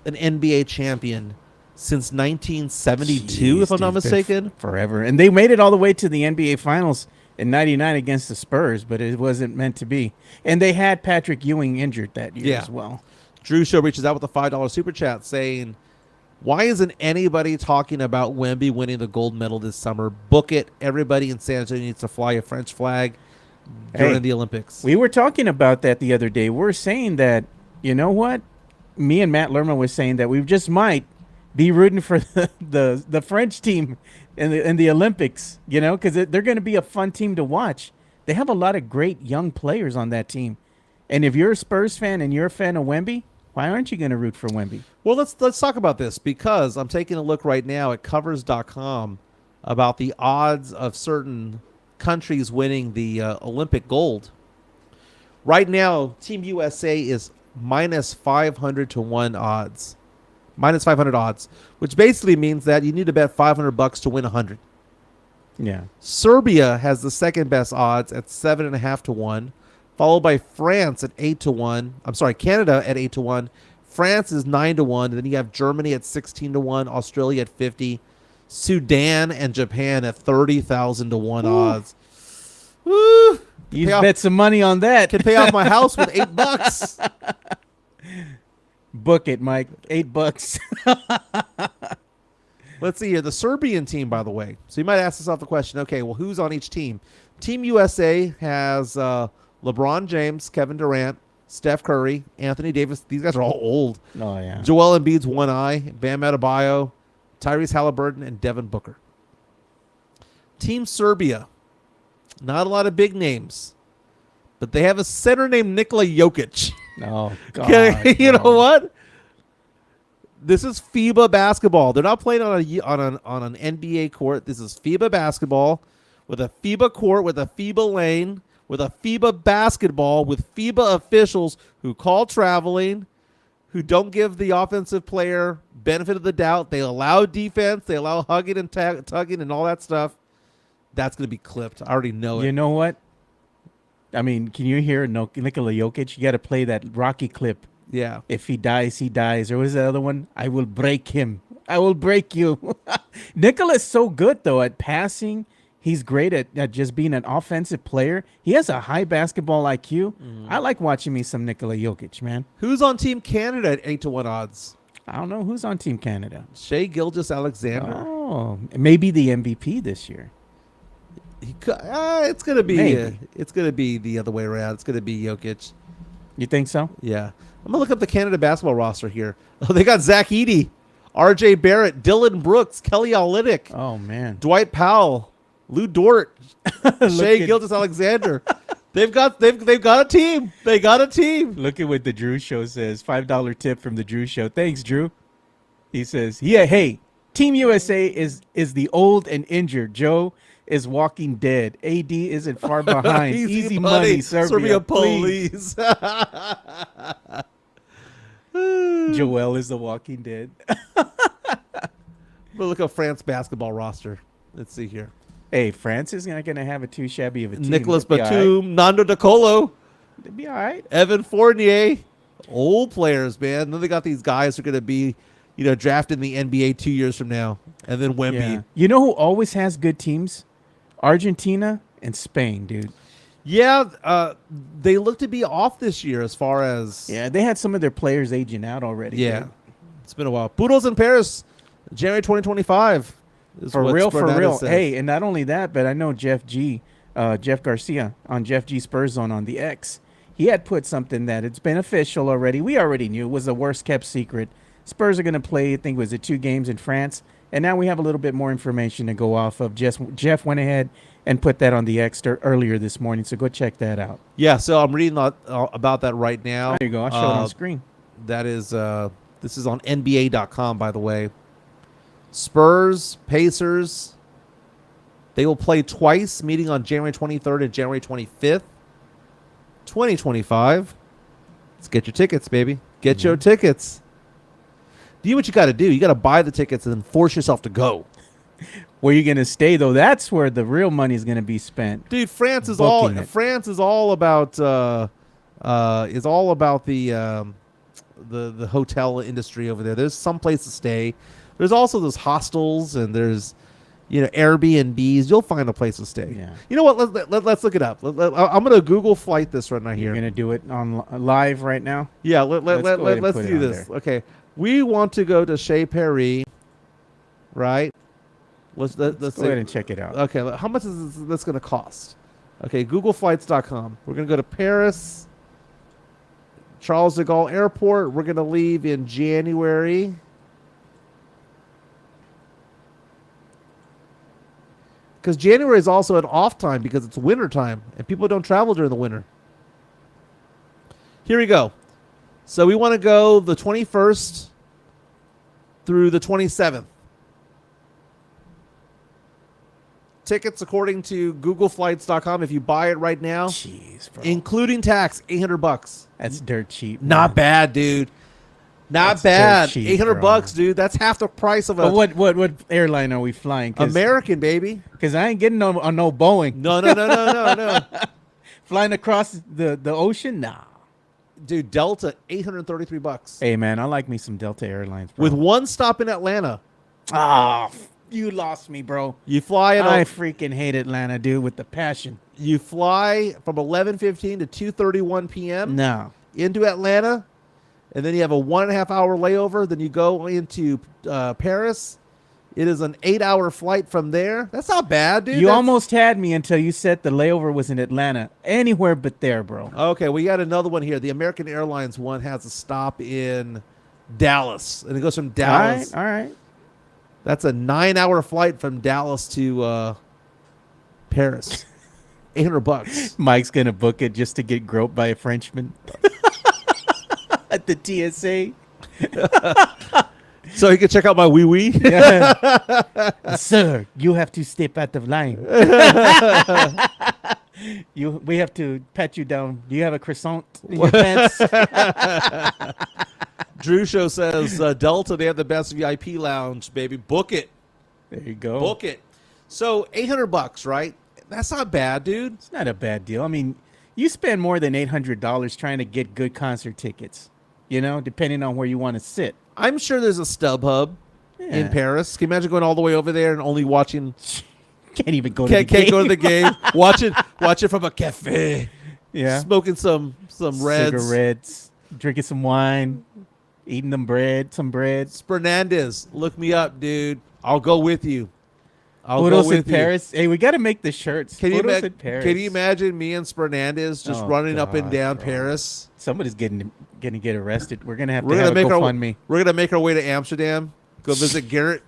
[SPEAKER 2] an NBA champion since 1972, if I'm not mistaken.
[SPEAKER 3] Forever. And they made it all the way to the NBA Finals in 99 against the Spurs, but it wasn't meant to be. And they had Patrick Ewing injured that year as well.
[SPEAKER 2] Drew Show reaches out with a $5 super chat saying, why isn't anybody talking about Wemby winning the gold medal this summer? Book it. Everybody in San Antonio needs to fly a French flag during the Olympics.
[SPEAKER 3] We were talking about that the other day. We're saying that, you know what? Me and Matt Lerman was saying that we just might be rooting for the French team in the Olympics, because they're going to be a fun team to watch. They have a lot of great young players on that team. And if you're a Spurs fan and you're a fan of Wemby, why aren't you going to root for Wemby?
[SPEAKER 2] Well, let's talk about this, because I'm taking a look right now at covers.com about the odds of certain countries winning the Olympic gold. Right now, Team USA is minus 500 to 1 odds. Minus 500 odds, which basically means that you need to bet $500 to win 100.
[SPEAKER 3] Yeah.
[SPEAKER 2] Serbia has the second best odds at 7.5 to 1, followed by France at 8 to 1. I'm sorry, Canada at 8 to 1. France is 9 to 1. And then you have Germany at 16 to 1, Australia at 50, Sudan and Japan at 30,000 to 1 odds. Woo!
[SPEAKER 3] You bet some money on that.
[SPEAKER 2] Can pay off my house with $8.
[SPEAKER 3] Book it, Mike. $8.
[SPEAKER 2] Let's see here. The Serbian team, by the way. So you might ask yourself the question, okay, well, who's on each team? Team USA has LeBron James, Kevin Durant, Steph Curry, Anthony Davis. These guys are all old.
[SPEAKER 3] Oh, yeah.
[SPEAKER 2] Joel Embiid's one eye, Bam Adebayo, Tyrese Halliburton, and Devin Booker. Team Serbia. Not a lot of big names, but they have a center named Nikola Jokic.
[SPEAKER 3] Oh, God.
[SPEAKER 2] Okay, you know what? This is FIBA basketball. They're not playing on an NBA court. This is FIBA basketball with a FIBA court, with a FIBA lane, with a FIBA basketball, with FIBA officials who call traveling, who don't give the offensive player benefit of the doubt. They allow defense. They allow hugging and tugging and all that stuff. That's going to be clipped. I already know it.
[SPEAKER 3] You know what? I mean, can you hear Nikola Jokic? You got to play that Rocky clip.
[SPEAKER 2] Yeah.
[SPEAKER 3] If he dies, he dies. Or what is the other one? I will break him. I will break you. Nikola's so good, though, at passing. He's great at just being an offensive player. He has a high basketball IQ. I like watching me some Nikola Jokic, man.
[SPEAKER 2] Who's on Team Canada at 8 to 1 odds?
[SPEAKER 3] I don't know. Who's on Team Canada?
[SPEAKER 2] Shai Gilgeous-Alexander.
[SPEAKER 3] Oh, maybe the MVP this year.
[SPEAKER 2] It's gonna be the other way around. It's gonna be Jokic.
[SPEAKER 3] You think so?
[SPEAKER 2] Yeah. I'm gonna look up the Canada basketball roster here. Oh, they got Zach Edey, R.J. Barrett, Dylan Brooks, Kelly Olynyk,
[SPEAKER 3] Oh man,
[SPEAKER 2] Dwight Powell, Lou Dort, Shai Gilgeous-Alexander. They've got a team. They got a team.
[SPEAKER 3] look at what the Drew Show says. $5 tip from the Drew Show. Thanks, Drew. He says, "Yeah, hey, Team USA is the old and injured. Joe is walking dead. AD isn't far behind. Easy money, Serbia,
[SPEAKER 2] police."
[SPEAKER 3] Joel is the Walking Dead.
[SPEAKER 2] We'll look up France basketball roster. Let's see here.
[SPEAKER 3] Hey, France is not going to have a too shabby of a team.
[SPEAKER 2] Nicholas
[SPEAKER 3] They'll be all right.
[SPEAKER 2] Batum, Nando De Colo,
[SPEAKER 3] They'll be all right.
[SPEAKER 2] Evan Fournier, old players, man. Then they got these guys who are going to be, drafted in the NBA 2 years from now, and then Wemby.
[SPEAKER 3] Yeah. You know who always has good teams? Argentina and Spain, dude.
[SPEAKER 2] Yeah, they look to be off this year as far as...
[SPEAKER 3] Yeah, they had some of their players aging out already.
[SPEAKER 2] Yeah,
[SPEAKER 3] dude.
[SPEAKER 2] it's been a while. Poodles in Paris, January 2025.
[SPEAKER 3] For real. Hey, and not only that, but I know Jeff Garcia on Jeff G Spurs Zone on the X. He had put something that it's been official already. We already knew it was the worst kept secret. Spurs are going to play, I think, was it 2 games in France? And now we have a little bit more information to go off of. Jeff went ahead and put that on the X earlier this morning, so go check that out.
[SPEAKER 2] Yeah, so I'm reading about that right now.
[SPEAKER 3] There you go. I'll show it on screen.
[SPEAKER 2] That is, this is on NBA.com, by the way. Spurs, Pacers, they will play twice, meeting on January 23rd and January 25th, 2025. Let's get your tickets, baby. Get your tickets. Do what you got to do. You got to buy the tickets and then force yourself to go.
[SPEAKER 3] Where you going to stay, though? That's where the real money is going to be spent.
[SPEAKER 2] Dude, France is
[SPEAKER 3] Booking it.
[SPEAKER 2] all about the hotel industry over there. There's some place to stay. There's also those hostels and there's Airbnbs. You'll find a place to stay.
[SPEAKER 3] Yeah.
[SPEAKER 2] You know what? Let's look it up. I'm gonna Google flight this right now here.
[SPEAKER 3] You're going to do it on live right now?
[SPEAKER 2] Yeah.
[SPEAKER 3] Let's go ahead and
[SPEAKER 2] Let's
[SPEAKER 3] put it
[SPEAKER 2] do
[SPEAKER 3] on
[SPEAKER 2] this.
[SPEAKER 3] there.
[SPEAKER 2] Okay. We want to go to Chez Paris, right? Let's
[SPEAKER 3] go ahead and check it out.
[SPEAKER 2] Okay. How much is this going to cost? Okay. Googleflights.com. We're going to go to Paris, Charles de Gaulle Airport. We're going to leave in January. Because January is also an off time because it's winter time and people don't travel during the winter. Here we go. So we want to go the 21st through the 27th. Tickets, according to Googleflights.com, if you buy it right now,
[SPEAKER 3] Jeez, bro.
[SPEAKER 2] including tax, $800.
[SPEAKER 3] That's dirt cheap.
[SPEAKER 2] Not
[SPEAKER 3] man.
[SPEAKER 2] bad, dude. Not
[SPEAKER 3] That's
[SPEAKER 2] bad.
[SPEAKER 3] dirt cheap,
[SPEAKER 2] $800,
[SPEAKER 3] bro.
[SPEAKER 2] dude. That's half the price of a
[SPEAKER 3] But what airline are we flying?
[SPEAKER 2] American, baby.
[SPEAKER 3] Because I ain't getting on no Boeing.
[SPEAKER 2] No.
[SPEAKER 3] Flying across the ocean? Nah.
[SPEAKER 2] Dude, Delta, $833.
[SPEAKER 3] Hey, man, I like me some Delta Airlines, bro.
[SPEAKER 2] With one stop in Atlanta.
[SPEAKER 3] Ah, you lost me, bro.
[SPEAKER 2] You fly in
[SPEAKER 3] I freaking hate Atlanta, dude, with the passion.
[SPEAKER 2] You fly from 11:15 to 2:31 p.m.
[SPEAKER 3] No.
[SPEAKER 2] into Atlanta, and then you have a 1.5 hour layover. Then you go into Paris. It is an 8-hour flight from there. That's not bad, dude.
[SPEAKER 3] You almost had me until you said the layover was in Atlanta. Anywhere but there, bro.
[SPEAKER 2] Okay, we got another one here. The American Airlines one has a stop in Dallas, and it goes from Dallas.
[SPEAKER 3] All right.
[SPEAKER 2] That's a 9-hour flight from Dallas to Paris. $800.
[SPEAKER 3] Mike's gonna book it just to get groped by a Frenchman at the TSA.
[SPEAKER 2] So you can check out my wee wee.
[SPEAKER 3] Sir, you have to step out of line. We have to pat you down. Do you have a croissant in your pants?
[SPEAKER 2] Drew Show says Delta, they have the best VIP lounge, baby. Book it.
[SPEAKER 3] There you go.
[SPEAKER 2] Book it. So $800, right? That's not bad, dude.
[SPEAKER 3] It's not a bad deal. I mean, you spend more than $800 trying to get good concert tickets, depending on where you want to sit.
[SPEAKER 2] I'm sure there's a StubHub in Paris. Can you imagine going all the way over there and only watching?
[SPEAKER 3] Can't even go to the game.
[SPEAKER 2] Can't go to the game. Watch it from a cafe.
[SPEAKER 3] Yeah.
[SPEAKER 2] Smoking some reds.
[SPEAKER 3] Cigarettes, drinking some wine, eating some bread.
[SPEAKER 2] Fernandez, look me up, dude. I'll go with you.
[SPEAKER 3] Photos in Paris. Hey, we got to make the shirts.
[SPEAKER 2] Can
[SPEAKER 3] Photos in Paris.
[SPEAKER 2] Can you imagine me and Fernandez just running up and down
[SPEAKER 3] bro.
[SPEAKER 2] Paris?
[SPEAKER 3] Somebody's gonna get arrested. We're gonna have
[SPEAKER 2] We're
[SPEAKER 3] to
[SPEAKER 2] gonna
[SPEAKER 3] have a
[SPEAKER 2] make our
[SPEAKER 3] GoFundMe.
[SPEAKER 2] We're gonna make our way to Amsterdam. Go visit Garrett.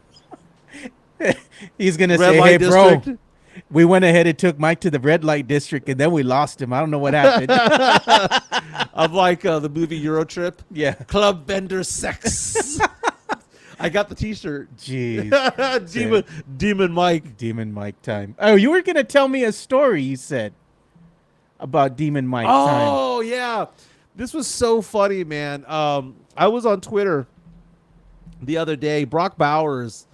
[SPEAKER 3] He's gonna
[SPEAKER 2] Red
[SPEAKER 3] say,
[SPEAKER 2] light
[SPEAKER 3] "Hey,
[SPEAKER 2] district.
[SPEAKER 3] bro, we went ahead and took Mike to the red light district, and then we lost him. I don't know what happened."
[SPEAKER 2] I'm like the movie Eurotrip.
[SPEAKER 3] Yeah.
[SPEAKER 2] Club vendor sex. I got the T-shirt.
[SPEAKER 3] Jeez.
[SPEAKER 2] Demon Mike.
[SPEAKER 3] Demon Mike time. Oh, you were gonna tell me a story. You said about Demon Mike time.
[SPEAKER 2] Oh yeah, this was so funny, man. I was on Twitter the other day. Brock Bowers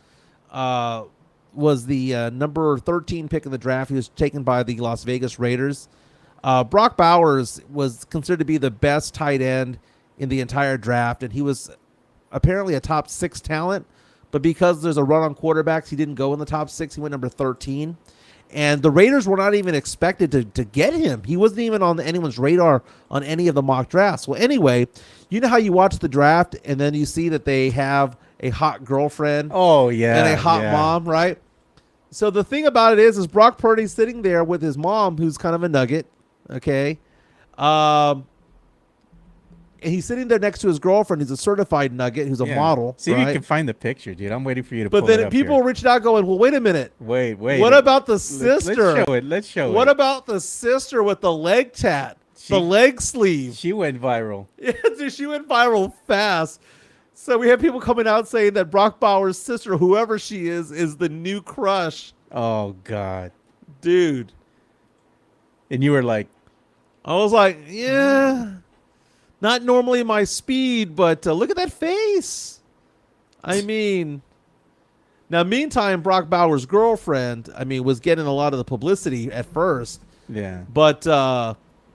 [SPEAKER 2] was the number 13 pick in the draft. He was taken by the Las Vegas Raiders. Brock Bowers was considered to be the best tight end in the entire draft, and he was apparently a top 6 talent, but because there's a run on quarterbacks, he didn't go in the top 6. He went number 13. And the Raiders were not even expected to get him. He wasn't even on anyone's radar on any of the mock drafts. Well, anyway, you know how you watch the draft and then you see that they have a hot girlfriend
[SPEAKER 3] Oh yeah.
[SPEAKER 2] and a hot mom, right? So the thing about it is Brock Purdy's sitting there with his mom, who's kind of a nugget, okay? And he's sitting there next to his girlfriend, who's a certified nugget, who's a model.
[SPEAKER 3] See if
[SPEAKER 2] right?
[SPEAKER 3] you can find the picture, dude. I'm waiting for you to
[SPEAKER 2] But
[SPEAKER 3] pull
[SPEAKER 2] then
[SPEAKER 3] it up
[SPEAKER 2] people
[SPEAKER 3] here.
[SPEAKER 2] reached out going, well, wait a minute.
[SPEAKER 3] Wait.
[SPEAKER 2] What about the sister?
[SPEAKER 3] Let's show it.
[SPEAKER 2] What about the sister with the leg tat? The leg sleeve?
[SPEAKER 3] She went viral.
[SPEAKER 2] Yeah, dude, she went viral fast. So we have people coming out saying that Brock Bowers' sister, whoever she is the new crush.
[SPEAKER 3] Oh, God.
[SPEAKER 2] Dude.
[SPEAKER 3] And you were like...
[SPEAKER 2] I was like, yeah... Not normally my speed, but look at that face. I mean, now, meantime, Brock Bowers' girlfriend, was getting a lot of the publicity at first.
[SPEAKER 3] Yeah.
[SPEAKER 2] But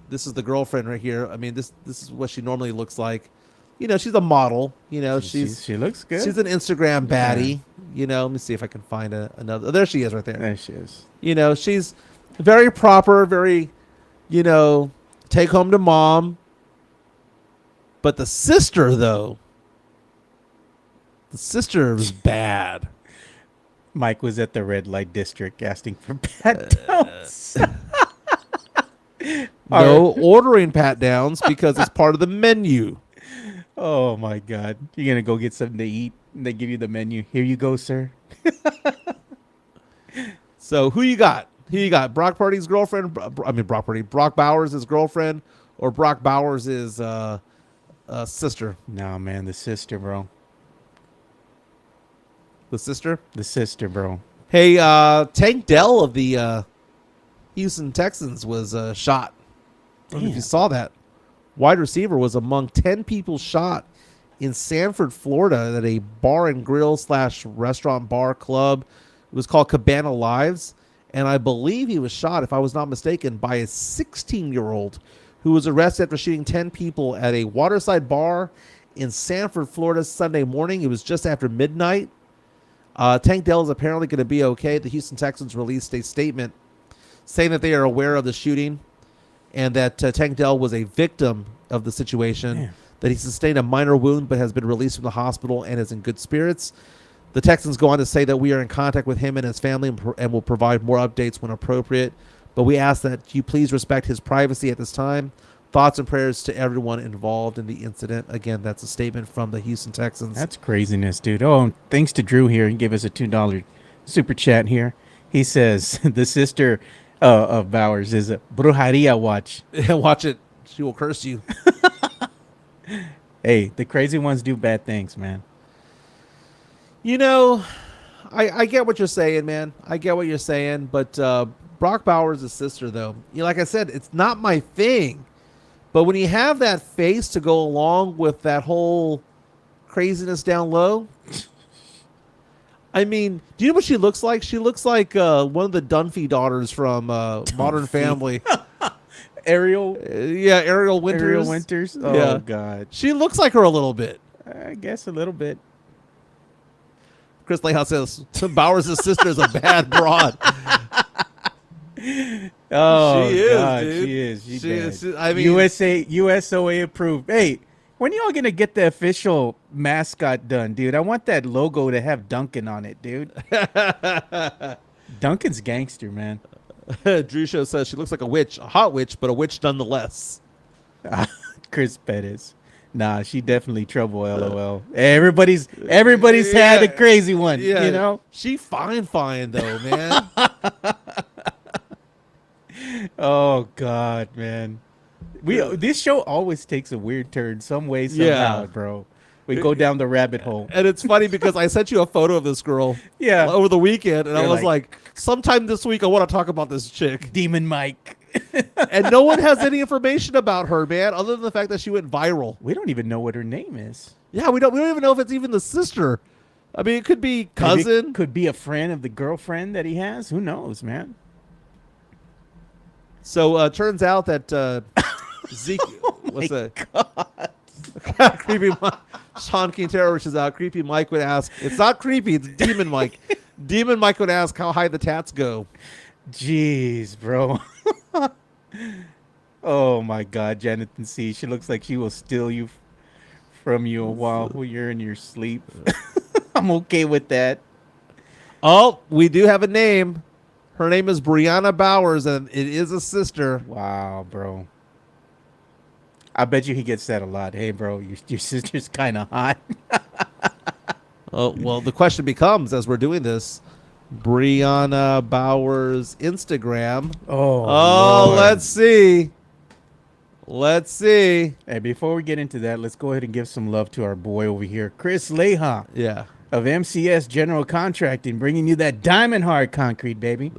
[SPEAKER 2] this is the girlfriend right here. This is what she normally looks like. She's a model.
[SPEAKER 3] She looks good.
[SPEAKER 2] She's an Instagram baddie. Let me see if I can find another. There she is right there.
[SPEAKER 3] There she is.
[SPEAKER 2] She's very proper, very, take home to mom. But the sister, though, was bad.
[SPEAKER 3] Mike was at the red light district asking for pat downs.
[SPEAKER 2] No ordering pat downs because it's part of the menu.
[SPEAKER 3] Oh, my God. You're going to go get something to eat, and they give you the menu. Here you go, sir.
[SPEAKER 2] So who you got? Brock Purdy's girlfriend? Brock Bowers' girlfriend, or Brock Bowers' sister?
[SPEAKER 3] No, man, the sister, bro.
[SPEAKER 2] The sister?
[SPEAKER 3] The sister, bro.
[SPEAKER 2] Hey, Tank Dell of the Houston Texans was shot. I don't know if you saw that. Wide receiver was among 10 people shot in Sanford, Florida, at a bar and grill / restaurant bar club. It was called Cabana Lives. And I believe he was shot, if I was not mistaken, by a 16-year-old who was arrested after shooting 10 people at a waterside bar in Sanford, Florida, Sunday morning. It was just after midnight. Tank Dell is apparently going to be okay. The Houston Texans released a statement saying that they are aware of the shooting and that Tank Dell was a victim of the situation. Yeah. That he sustained a minor wound but has been released from the hospital and is in good spirits. The Texans go on to say that we are in contact with him and his family and will provide more updates when appropriate. But we ask that you please respect his privacy at this time. Thoughts and prayers to everyone involved in the incident. Again, that's a statement from the Houston Texans.
[SPEAKER 3] That's craziness, dude. Oh, thanks to Drew here. He gave us a $2 super chat here. He says the sister of Bowers is a brujeria watch.
[SPEAKER 2] Watch it. She will curse you.
[SPEAKER 3] Hey, the crazy ones do bad things, man.
[SPEAKER 2] You know, I get what you're saying, man. I get what you're saying, but Brock Bowers' sister, though, like I said, it's not my thing. But when you have that face to go along with that whole craziness down low, I mean, do you know what she looks like? She looks like one of the Dunphy daughters from Modern Family.
[SPEAKER 3] Ariel?
[SPEAKER 2] Yeah, Ariel Winters.
[SPEAKER 3] Ariel Winters? Oh, yeah. God.
[SPEAKER 2] She looks like her a little bit.
[SPEAKER 3] I guess a little bit.
[SPEAKER 2] Chris Leha says Bowers' sister is a bad broad.
[SPEAKER 3] Oh,
[SPEAKER 2] she is,
[SPEAKER 3] God,
[SPEAKER 2] dude.
[SPEAKER 3] She is.
[SPEAKER 2] She is. I mean,
[SPEAKER 3] USOA approved. Hey, when y'all gonna get the official mascot done, dude? I want that logo to have Duncan on it, dude. Duncan's gangster, man.
[SPEAKER 2] Drew Show says she looks like a witch, a hot witch, but a witch nonetheless.
[SPEAKER 3] Chris Pettis. Nah, she definitely trouble, LOL. Everybody's had a crazy one, you know?
[SPEAKER 2] She fine though, man.
[SPEAKER 3] Oh, God, man. This show always takes a weird turn some way, somehow, bro. We go down the rabbit hole.
[SPEAKER 2] And it's funny because I sent you a photo of this girl over the weekend, and I was like, sometime this week I want to talk about this chick.
[SPEAKER 3] Demon Mike.
[SPEAKER 2] And no one has any information about her, man, other than the fact that she went viral.
[SPEAKER 3] We don't even know what her name is.
[SPEAKER 2] Yeah, we don't even know if it's even the sister. I mean, it could be cousin.
[SPEAKER 3] Maybe it could be a friend of the girlfriend that he has. Who knows, man?
[SPEAKER 2] So turns out that Ezekiel, what's that? Creepy Mike. Sean Quintero, which is out. Creepy Mike would ask. It's not creepy. It's Demon Mike. Demon Mike would ask how high the tats go.
[SPEAKER 3] Jeez, bro. Oh my God, Jonathan C. She looks like she will steal you from you while you're in your sleep. I'm okay with that.
[SPEAKER 2] Oh, we do have a name. Her name is Brianna Bowers, and it is a sister.
[SPEAKER 3] Wow, bro. I bet you he gets that a lot. Hey, bro, your sister's kind of hot.
[SPEAKER 2] Oh, well, the question becomes, as we're doing this, Brianna Bowers' Instagram.
[SPEAKER 3] Oh,
[SPEAKER 2] let's see.
[SPEAKER 3] Hey, before we get into that, let's go ahead and give some love to our boy over here, Chris Leha.
[SPEAKER 2] Yeah.
[SPEAKER 3] Of MCS General Contracting, bringing you that diamond hard concrete, baby.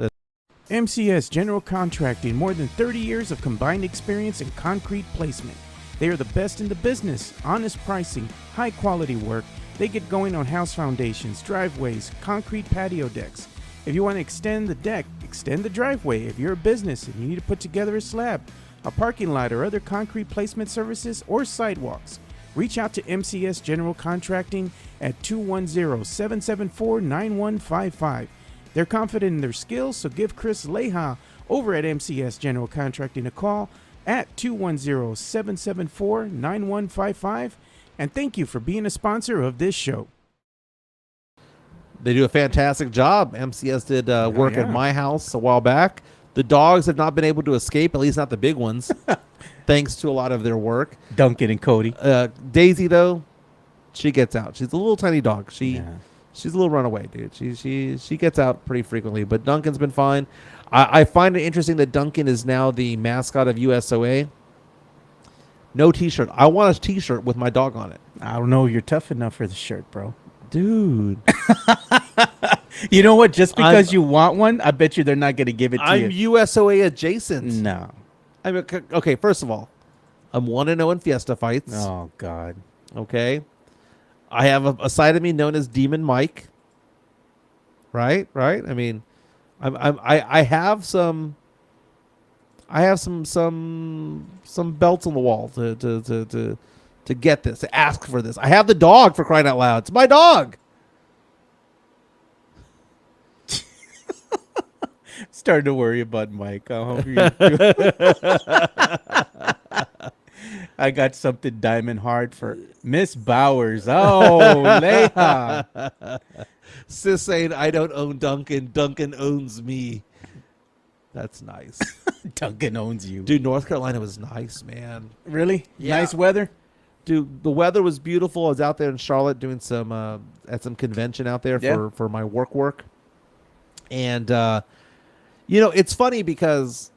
[SPEAKER 3] MCS General Contracting, more than 30 years of combined experience in concrete placement. They are the best in the business, honest pricing, high quality work. They get going on house foundations, driveways, concrete patio decks. If you want to extend the deck, extend the driveway. If you're a business and you need to put together a slab, a parking lot, or other concrete placement services or sidewalks, reach out to MCS General Contracting at 210-774-9155. They're confident in their skills, so give Chris Leha over at MCS General Contracting a call at 210-774-9155. And thank you for being a sponsor of this show.
[SPEAKER 2] They do a fantastic job. MCS did work at my house a while back. The dogs have not been able to escape, at least not the big ones, thanks to a lot of their work.
[SPEAKER 3] Duncan and Cody.
[SPEAKER 2] Daisy, though, she gets out. She's a little tiny dog. She's a little runaway, dude. She gets out pretty frequently, but Duncan's been fine. I find it interesting that Duncan is now the mascot of USOA. No T-shirt. I want a T-shirt with my dog on it.
[SPEAKER 3] I don't know. You're tough enough for the shirt, bro.
[SPEAKER 2] Dude.
[SPEAKER 3] You know what? Just because you want one, I bet you they're not going to give it to you.
[SPEAKER 2] I'm USOA adjacent.
[SPEAKER 3] No.
[SPEAKER 2] I mean, okay, first of all, I'm 1-0 in Fiesta fights.
[SPEAKER 3] Oh, God.
[SPEAKER 2] Okay. I have a side of me known as Demon Mike. Right. I mean, I have some belts on the wall to get this, to ask for this. I have the dog, for crying out loud. It's my dog.
[SPEAKER 3] Starting to worry about Mike. I hope I got something diamond hard for Miss Bowers. Oh, Leha.
[SPEAKER 2] Sis saying, I don't own Duncan. Duncan owns me. That's nice.
[SPEAKER 3] Duncan owns you.
[SPEAKER 2] Dude, North Carolina was nice, man.
[SPEAKER 3] Really?
[SPEAKER 2] Yeah.
[SPEAKER 3] Nice weather?
[SPEAKER 2] Dude, the weather was beautiful. I was out there in Charlotte doing some at some convention out there for my work. And it's funny because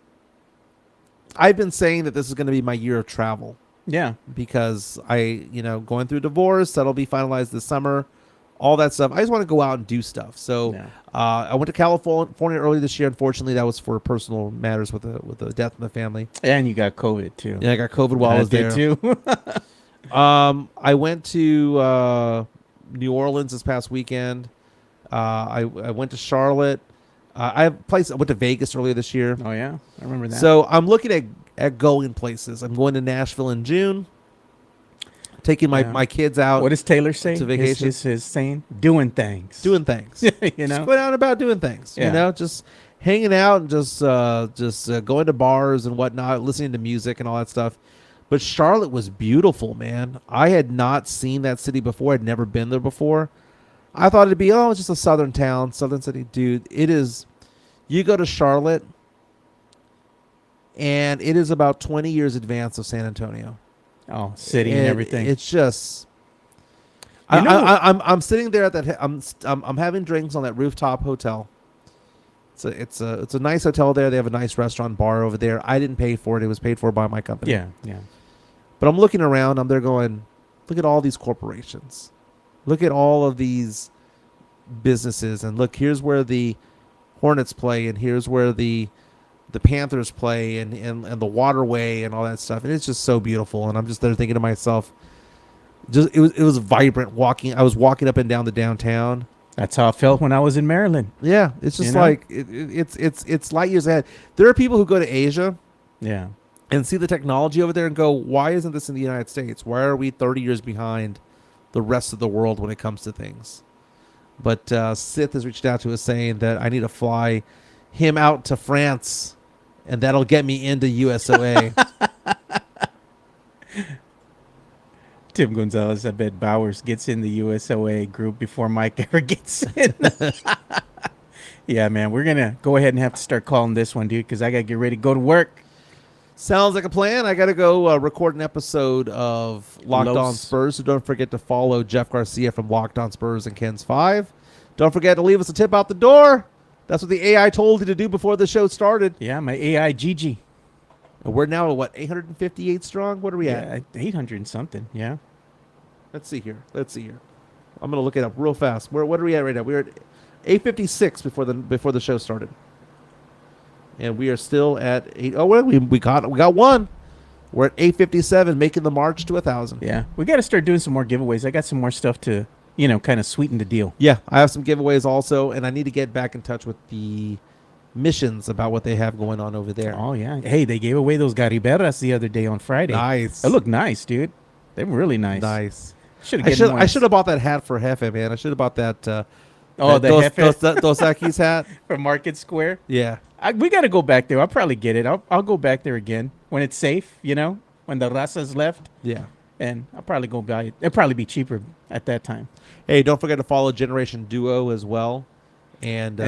[SPEAKER 2] I've been saying that this is going to be my year of travel.
[SPEAKER 3] Yeah.
[SPEAKER 2] Because going through divorce, that'll be finalized this summer, all that stuff. I just want to go out and do stuff. So I went to California early this year. Unfortunately, that was for personal matters with the death in the family.
[SPEAKER 3] And you got COVID too.
[SPEAKER 2] Yeah, I got COVID while I was there
[SPEAKER 3] too.
[SPEAKER 2] I went to New Orleans this past weekend. I went to Charlotte. I went to Vegas earlier this year.
[SPEAKER 3] Oh yeah, I remember that.
[SPEAKER 2] So I'm looking at going places. I'm going to Nashville in June. Taking my kids out.
[SPEAKER 3] What does Taylor say?
[SPEAKER 2] To vacation.
[SPEAKER 3] His saying, doing things.
[SPEAKER 2] Doing things. Just going out about doing things.
[SPEAKER 3] Yeah.
[SPEAKER 2] Just hanging out and just going to bars and whatnot, listening to music and all that stuff. But Charlotte was beautiful, man. I had not seen that city before. I'd never been there before. I thought it'd be, it's just a southern town, southern city. Dude, it is. You go to Charlotte, and it is about 20 years advance of San Antonio.
[SPEAKER 3] Oh, city and everything.
[SPEAKER 2] It's just. I'm sitting there at that. I'm having drinks on that rooftop hotel. It's a nice hotel there. They have a nice restaurant bar over there. I didn't pay for it. It was paid for by my company.
[SPEAKER 3] Yeah.
[SPEAKER 2] But I'm looking around. I'm there going, look at all these corporations. Look at all of these businesses. And look, here's where the Hornets play. And here's where the Panthers play. And the waterway and all that stuff. And it's just so beautiful. And I'm just there thinking to myself, it was vibrant walking. I was walking up and down the downtown.
[SPEAKER 3] That's how I felt when I was in Maryland.
[SPEAKER 2] Yeah. It's just like, it's light years ahead. There are people who go to Asia.
[SPEAKER 3] Yeah.
[SPEAKER 2] And see the technology over there and go, why isn't this in the United States? Why are we 30 years behind the rest of the world when it comes to things? But Sith has reached out to us saying that I need to fly him out to France, and that'll get me into USOA.
[SPEAKER 3] Tim Gonzalez, I bet Bowers gets in the USOA group before Mike ever gets in. Yeah, man, we're going to go ahead and have to start calling this one, dude, because I got to get ready to go to work.
[SPEAKER 2] Sounds like a plan. I got to go record an episode of Locked On Spurs, so don't forget to follow Jeff Garcia from Locked On Spurs and Ken's 5. Don't forget to leave us a tip out the door. That's what the AI told you to do before the show started.
[SPEAKER 3] Yeah, my AI Gigi.
[SPEAKER 2] And we're now at, 858 strong? What are we at?
[SPEAKER 3] 800 and something, yeah.
[SPEAKER 2] Let's see here. I'm going to look it up real fast. What are we at right now? We're at 856 before the show started. And we are still at 8. Oh, well, we got one. We're at 857, making the march to 1,000.
[SPEAKER 3] Yeah, we got to start doing some more giveaways. I got some more stuff to, kind of sweeten the deal.
[SPEAKER 2] Yeah, I have some giveaways also, and I need to get back in touch with the missions about what they have going on over there.
[SPEAKER 3] Oh, yeah. Hey, they gave away those gariberas the other day on Friday.
[SPEAKER 2] Nice.
[SPEAKER 3] They look nice, dude. They're really nice.
[SPEAKER 2] Nice.
[SPEAKER 3] I
[SPEAKER 2] should have bought that hat for Hefe, man. I should have bought that.
[SPEAKER 3] The Hefe?
[SPEAKER 2] Dos Equis hat.
[SPEAKER 3] From Market Square?
[SPEAKER 2] Yeah.
[SPEAKER 3] We got to go back there. I'll probably get it. I'll go back there again when it's safe, when the raza's left.
[SPEAKER 2] Yeah.
[SPEAKER 3] And I'll probably go buy it. It'll probably be cheaper at that time.
[SPEAKER 2] Hey, don't forget to follow Generation Duo as well. And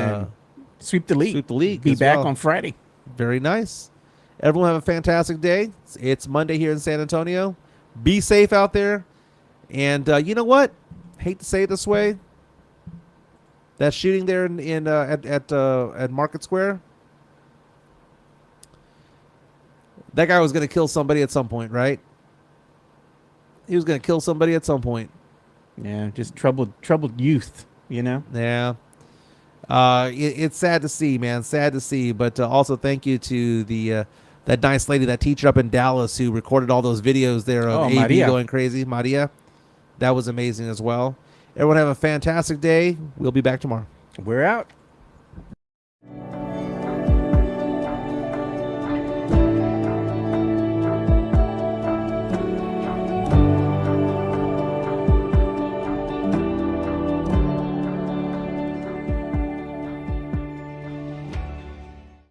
[SPEAKER 3] sweep the league. Be back on Friday.
[SPEAKER 2] Very nice. Everyone have a fantastic day. It's Monday here in San Antonio. Be safe out there. And you know what? Hate to say it this way. That shooting there at Market Square. That guy was going to kill somebody at some point, right? He was going to kill somebody at some point.
[SPEAKER 3] Yeah, just troubled youth,
[SPEAKER 2] Yeah. It's sad to see, man. Sad to see. But also thank you to that nice lady, that teacher up in Dallas who recorded all those videos there of AB
[SPEAKER 3] Maria.
[SPEAKER 2] going crazy. Maria. That was amazing as well. Everyone have a fantastic day. We'll be back tomorrow.
[SPEAKER 3] We're out.